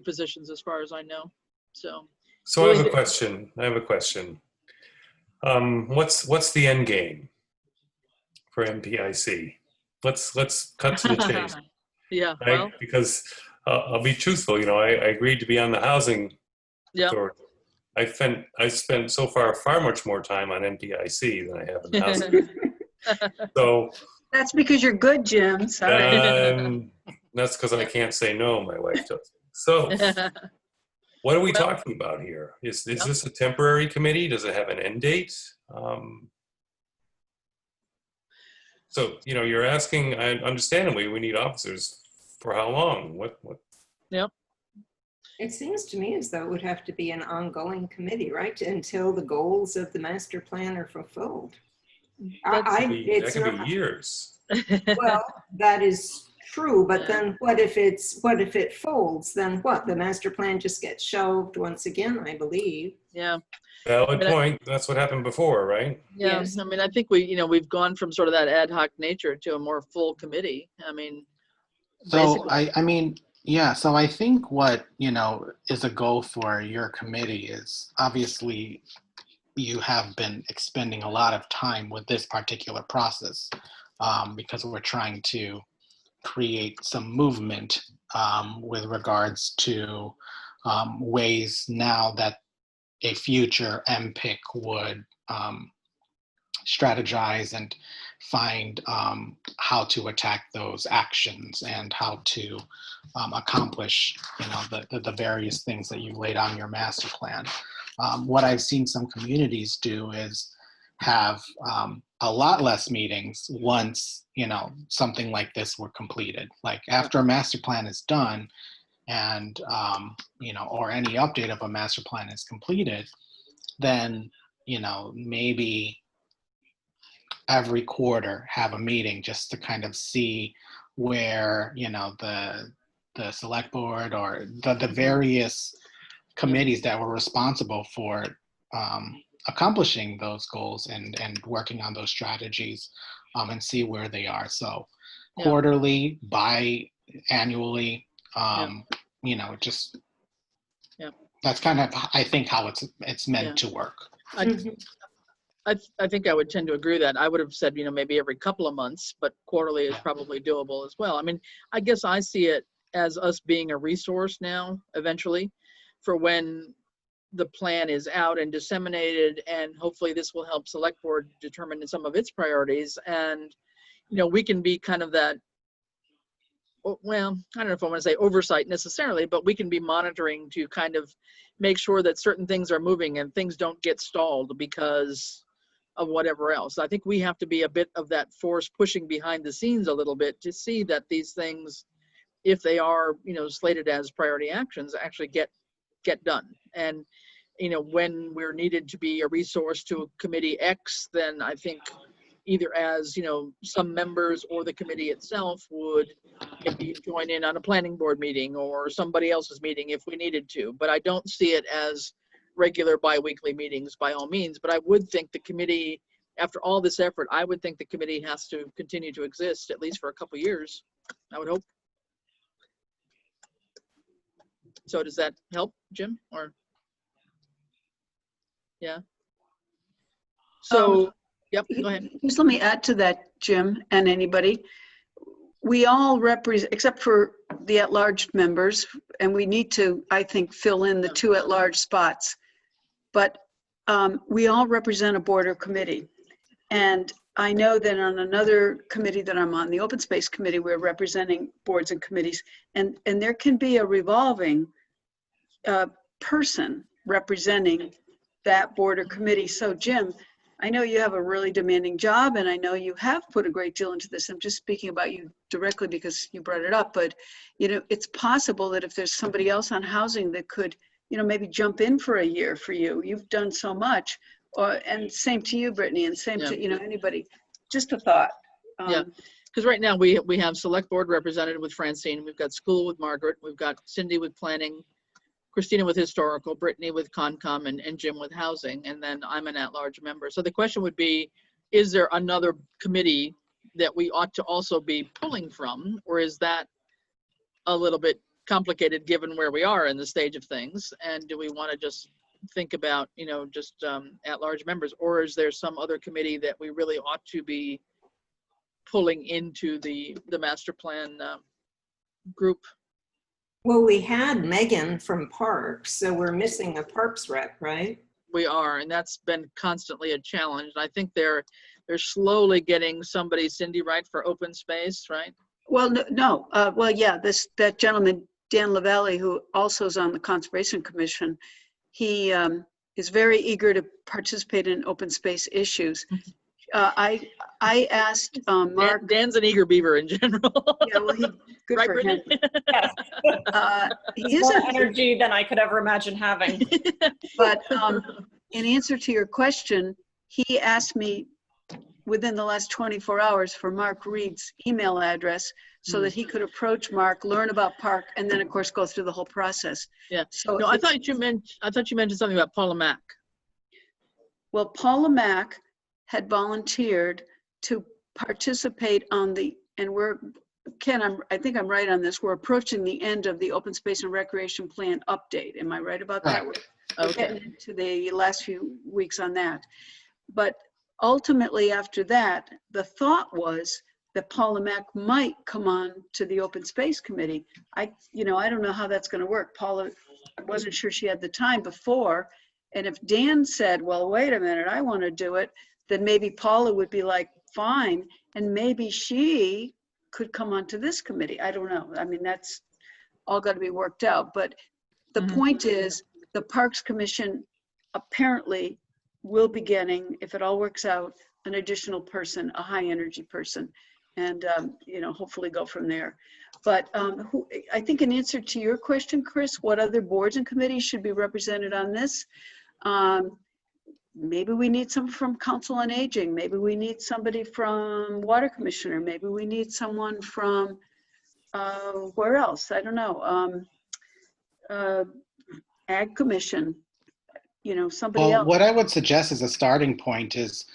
positions as far as I know. So I have a question. What's the end game for MPIC? Let's cut to the chase. Yeah, Right? well, Because I'll be truthful, I agreed to be on the housing yeah. authority. I spent so far much more time on MPIC than I have in housing. So That's because you're good, Jim. Sorry. that's because I can't say no, my wife does. So what are we talking about here? Is this a temporary committee? Does it have an end date? So, you're asking, understandably, we need officers for how long? What? Yep. It seems to me as though it would have to be an ongoing committee, right? Until the goals of the master plan are fulfilled. That could be years. Well, that is True, but Yeah. then what if it folds? Then what? The master plan just gets shelved once again, I believe. Yeah. Valid But I- point. That's what happened before, right? Yeah. Yes. I mean, I think we've gone from sort of that ad hoc nature to a more full committee. I mean, So basically. I mean, yeah, so I think what, is a goal for your committee is obviously you have been expending a lot of time with this particular process because we're trying to create some movement with regards to ways now that a future MPIC would strategize and find how to attack those actions and how to accomplish the various things that you've laid out in your master plan. What I've seen some communities do is have a lot less meetings once something like this were completed. Like after a master plan is done and or any update of a master plan is completed, then maybe every quarter have a meeting just to kind of see where the select board or the various committees that were responsible for accomplishing those goals and working on those strategies and see where they are. So Yeah. quarterly, biannually, just Yeah. that's kind of I think how it's meant Yeah. to work. I think I would tend to agree with that. I would have said, maybe every couple of months, but quarterly is probably doable as well. I mean, I guess I see it as us being a resource now, eventually, for when the plan is out and disseminated, and hopefully this will help select board determine some of its priorities. And, we can be kind of that, well, I don't know if I want to say oversight necessarily, but we can be monitoring to kind of make sure that certain things are moving and things don't get stalled because of whatever else. I think we have to be a bit of that force pushing behind the scenes a little bit to see that these things, if they are, slated as priority actions, actually get done. And, when we're needed to be a resource to committee X, then I think either as, some members or the committee itself would maybe join in on a planning board meeting or somebody else's meeting if we needed to. But I don't see it as regular biweekly meetings by all means. But I would think the committee, after all this effort, I would think the committee has to continue to exist at least for a couple of years, I would hope. So does that help, Jim? Or yeah. So yep, go ahead. Just let me add to that, Jim, and anybody. We all represent, except for the at-large members, and we need to, I think, fill in the 2 at-large spots. But we all represent a board or committee. And I know that on another committee that I'm on, the Open Space Committee, we're representing boards and committees. And there can be a revolving person representing that board or committee. So Jim, I know you have a really demanding job, and I know you have put a great deal into this. I'm just speaking about you directly because you brought it up, but it's possible that if there's somebody else on housing that could, maybe jump in for a year for you. You've done so much, and same to you, Brittany, and same to anybody. Just a thought. Yeah, because right now we have select board represented with Francine. We've got school with Margaret. We've got Cindy with planning, Christina with historical, Brittany with Concom, and Jim with housing, and then I'm an at-large member. So the question would be, is there another committee that we ought to also be pulling from, or is that a little bit complicated given where we are in the stage of things? And do we want to just think about, just at-large members, or is there some other committee that we really ought to be pulling into the master plan group? Well, we had Megan from Parks, so we're missing a Parks rep, right? We are, and that's been constantly a challenge. I think they're slowly getting somebody, Cindy, right, for open space, right? Well, no. Well, yeah, that gentleman, Dan LaValle, who also is on the Conservation Commission, he is very eager to participate in open space issues. I asked Mark. Dan's an eager beaver in general. Yeah, well, good right, for him. Yes. He is More energy than I could ever imagine having. But in answer to your question, he asked me within the last 24 hours for Mark Reed's email address so that he could approach Mark, learn about Park, and then of course go through the whole process. Yeah. So No, I thought you mentioned something about Paula Mack. well, Paula Mack had volunteered to participate on the, and Ken, I think I'm right on this. We're approaching the end of the open space and recreation plan update. Am I right about that? We're getting into the last few weeks on that. But ultimately after that, the thought was that Paula Mack might come on to the open space committee. I don't know how that's going to work. Paula wasn't sure she had the time before. And if Dan said, well, wait a minute, I want to do it, then maybe Paula would be like, fine. And maybe she could come onto this committee. I don't know. I mean, that's all got to be worked out. But the point is, the Parks Commission apparently will be getting, if it all works out, an additional person, a high energy person, and hopefully go from there. But I think in answer to your question, Chris, what other boards and committees should be represented on this? Maybe we need someone from Council on Aging. Maybe we need somebody from Water Commissioner. Maybe we need someone from where else? I don't know. Ag Commission. Somebody else. What I would suggest as a starting point is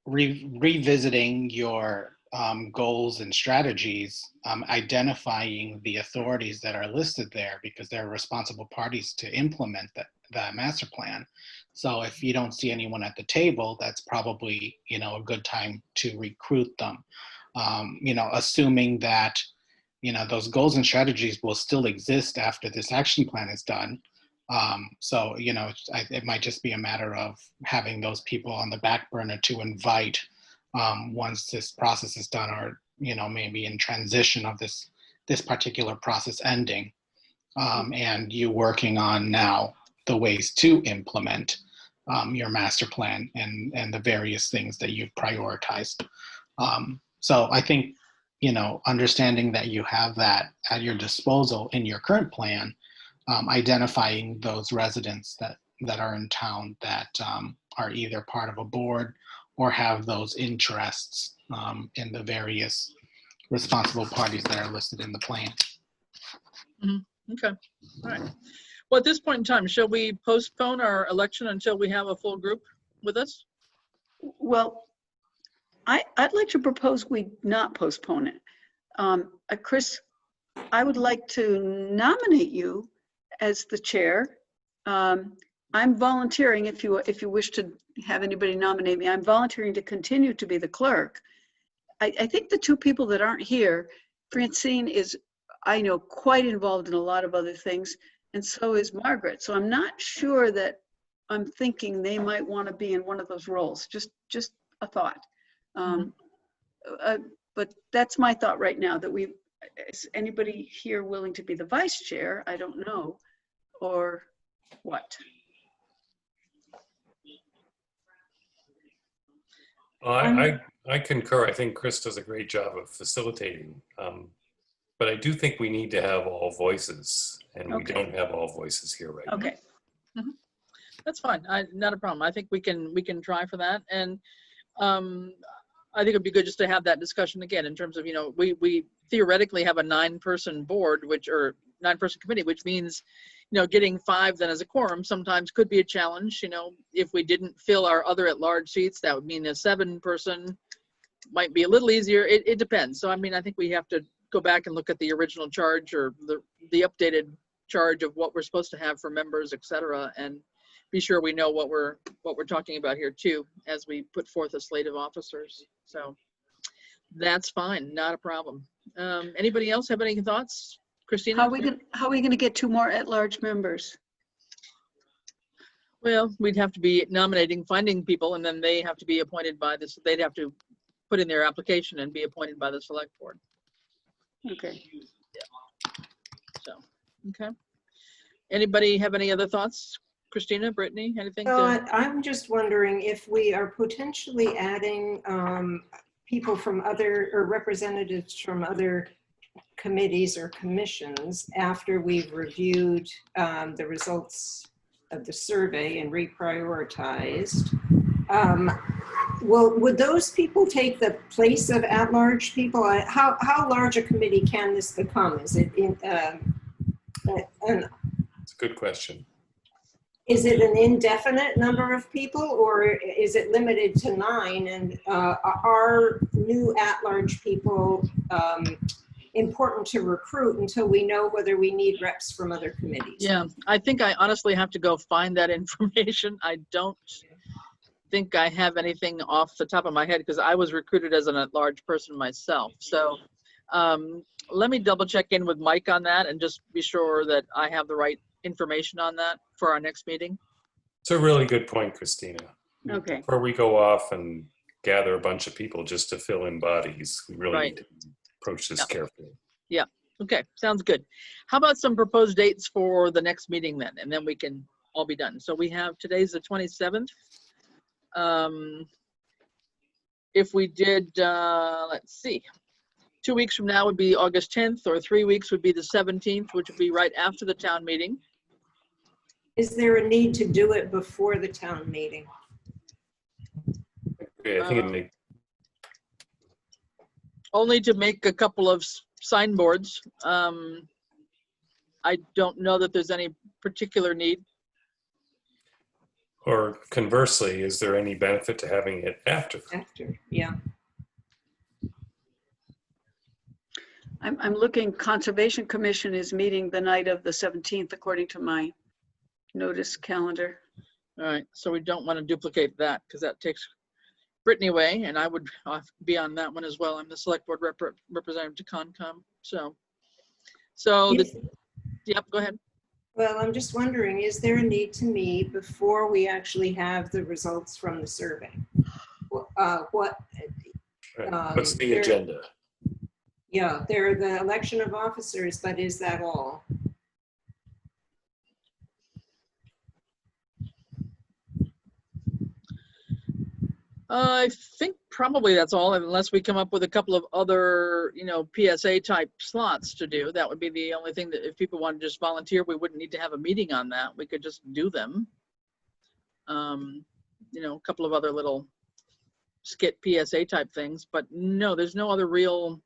revisiting your goals and strategies, identifying the authorities that are listed there because they're responsible parties to implement that master plan. So if you don't see anyone at the table, that's probably, a good time to recruit them. Assuming that, those goals and strategies will still exist after this action plan is done. So, it might just be a matter of having those people on the back burner to invite once this process is done, or, maybe in transition of this particular process ending, and you working on now the ways to implement your master plan and the various things that you've prioritized. So I think, understanding that you have that at your disposal in your current plan, identifying those residents that are in town that are either part of a board or have those interests in the various responsible parties that are listed in the plan. Okay. All right. Well, at this point in time, shall we postpone our election until we have a full group with us? Well, I'd like to propose we not postpone it. Chris, I would like to nominate you as the chair. I'm volunteering, if you wish to have anybody nominate me, I'm volunteering to continue to be the clerk. I think the two people that aren't here, Francine is, I know, quite involved in a lot of other things, and so is Margaret. So I'm not sure that I'm thinking they might want to be in one of those roles. Just a thought. But that's my thought right now, that is anybody here willing to be the vice chair? I don't know. Or what? I concur. I think Chris does a great job of facilitating. But I do think we need to have all voices, and we don't have all voices here right now. Okay. That's fine. Not a problem. I think we can try for that. And I think it'd be good just to have that discussion again in terms of, we theoretically have a 9-person board, or 9-person committee, which means, getting 5 then as a quorum sometimes could be a challenge. If we didn't fill our other at-large seats, that would mean a 7-person might be a little easier. It depends. So, I think we have to go back and look at the original charge or the updated charge of what we're supposed to have for members, et cetera, and be sure we know what we're talking about here too, as we put forth a slate of officers. So that's fine, not a problem. Anybody else have any thoughts? Christina? How are we gonna get 2 more at-large members? Well, we'd have to be finding people, and then they have to be appointed by this. They'd have to put in their application and be appointed by the select board. Okay. So, okay. Anybody have any other thoughts? Christina, Brittany, anything? I'm just wondering if we are potentially adding people from or representatives from other committees or commissions after we've reviewed the results of the survey and reprioritized, Would those people take the place of at-large people? How large a committee can this become? Is it It's a good question. is it an indefinite number of people, or is it limited to 9? And are new at-large people important to recruit until we know whether we need reps from other committees? Yeah, I think I honestly have to go find that information. I don't think I have anything off the top of my head because I was recruited as an at-large person myself. So let me double check in with Mike on that and just be sure that I have the right information on that for our next meeting. It's a really good point, Christina. Okay. Before we go off and gather a bunch of people just to fill in bodies, we really Right. need to approach this Yeah. carefully. Okay, sounds good. How about some proposed dates for the next meeting then? And then we can all be done. So we have, today's the 27th. If we did, let's see, 2 weeks from now would be August 10th, or 3 weeks would be the 17th, which would be right after the town meeting. Is there a need to do it before the town meeting? Okay, I think it makes Only to make a couple of signboards. I don't know that there's any particular need. Or conversely, is there any benefit to having it after? After, yeah. I'm looking, Conservation Commission is meeting the night of the 17th, according to my notice calendar. All right, so we don't want to duplicate that because that takes Brittany away, and I would be on that one as well. I'm the select board representative to Concom. So Yes. Yep, go ahead. Well, I'm just wondering, is there a need to meet before we actually have the results from the survey? Right. What's the there- agenda? Yeah, there are the election of officers, but is that all? I think probably that's all, unless we come up with a couple of other, PSA type slots to do. That would be the only thing that if people want to just volunteer, we wouldn't need to have a meeting on that. We could just do them. A couple of other little skit PSA type things, but no, there's no other real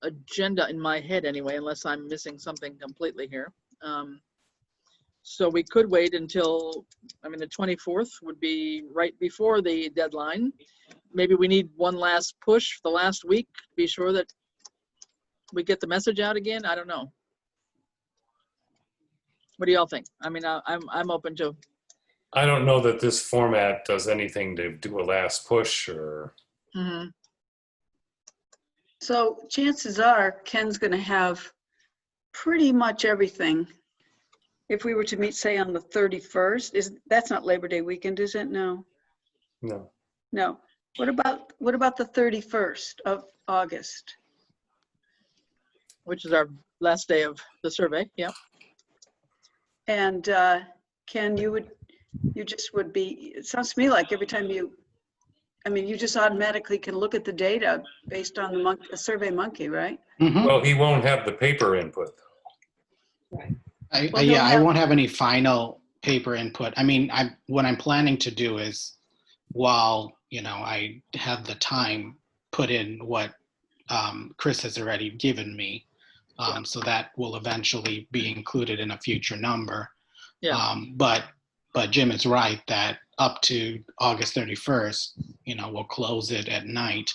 agenda in my head anyway, unless I'm missing something completely here. So we could wait until, the 24th would be right before the deadline. Maybe we need one last push the last week, be sure that we get the message out again. I don't know. What do y'all think? I'm open to. I don't know that this format does anything to do a last push or. Mm-hmm. So chances are Ken's going to have pretty much everything. If we were to meet, say, on the 31st, that's not Labor Day weekend, is it? No. No. No. What about the 31st of August? Which is our last day of the survey. Yeah. And Ken, you just would be, it sounds to me like every time you just automatically can look at the data based on the Survey Monkey, right? Mhm. Well, he won't have the paper input. Right. I won't have any final paper input. What I'm planning to do is, while I have the time, put in what Chris has already given me, so that will eventually be included in a future number. Yeah. But Jim is right that up to August 31st, we'll close it at night.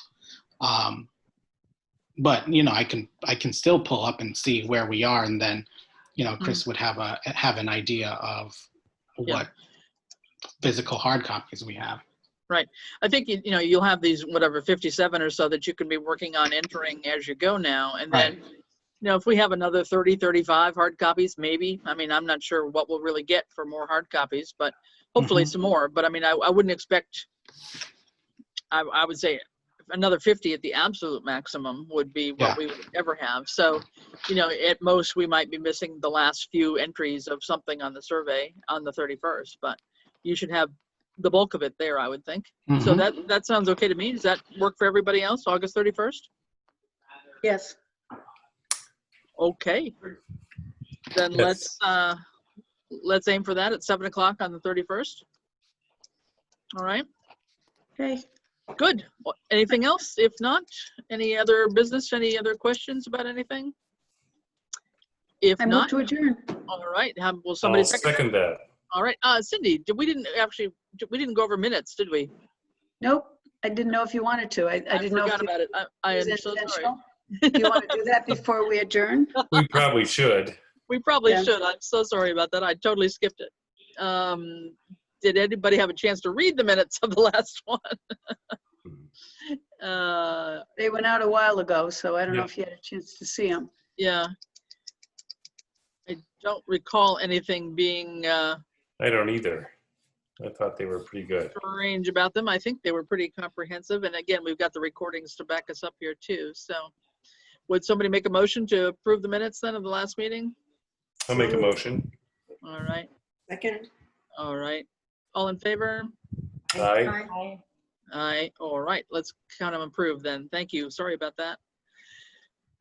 But I can still pull up and see where we are, and then Chris would have an idea of what physical hard copies we have. Right. I think, you'll have these, 57 or so that you can be working on entering as you go now. And then, if we have another 30, 35 hard copies, maybe, I'm not sure what we'll really get for more hard copies, but hopefully some more. But I wouldn't expect, I would say another 50 at the absolute maximum would be what we would ever have. So, at most we might be missing the last few entries of something on the survey on the 31st, but you should have the bulk of it there, I would think. So that sounds okay to me. Does that work for everybody else, August 31st? Yes. Okay. Then Yes. let's aim for that at 7 o'clock on the 31st. All right, Okay, good. Anything else? If not, any other business, any other questions about anything? If I move not, to adjourn. all right, will somebody I'll second that. All right, Cindy, we didn't go over minutes, did we? Nope, I didn't know if you wanted to. I didn't know if forgot about it. I it am was so sorry. intentional. Do you want to do that before we adjourn? We probably should. We probably Yeah. should. I'm so sorry about that. I totally skipped it. Did anybody have a chance to read the minutes of the last one? They went out a while ago, so I don't know Yeah. if you had a chance to see them. Yeah. I don't recall anything being I don't either. I thought they were pretty good. strange about them. I think they were pretty comprehensive. And again, we've got the recordings to back us up here too. So would somebody make a motion to approve the minutes then of the last meeting? I'll make a motion. All right. Second. All right. All in favor? Aye. Aye. All right. Let's count them approved then. Thank you. Sorry about that.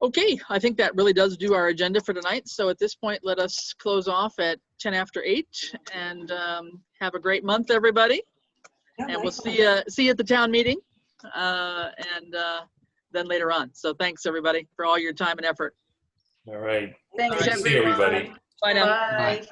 Okay. I think that really does do our agenda for tonight. So at this point, let us close off at 10 after 8 and have a great month, everybody. And we'll see you at the town meeting and then later on. So thanks everybody for all your time and effort. All right. Thanks, All right. See you, everybody. Bye now. Bye.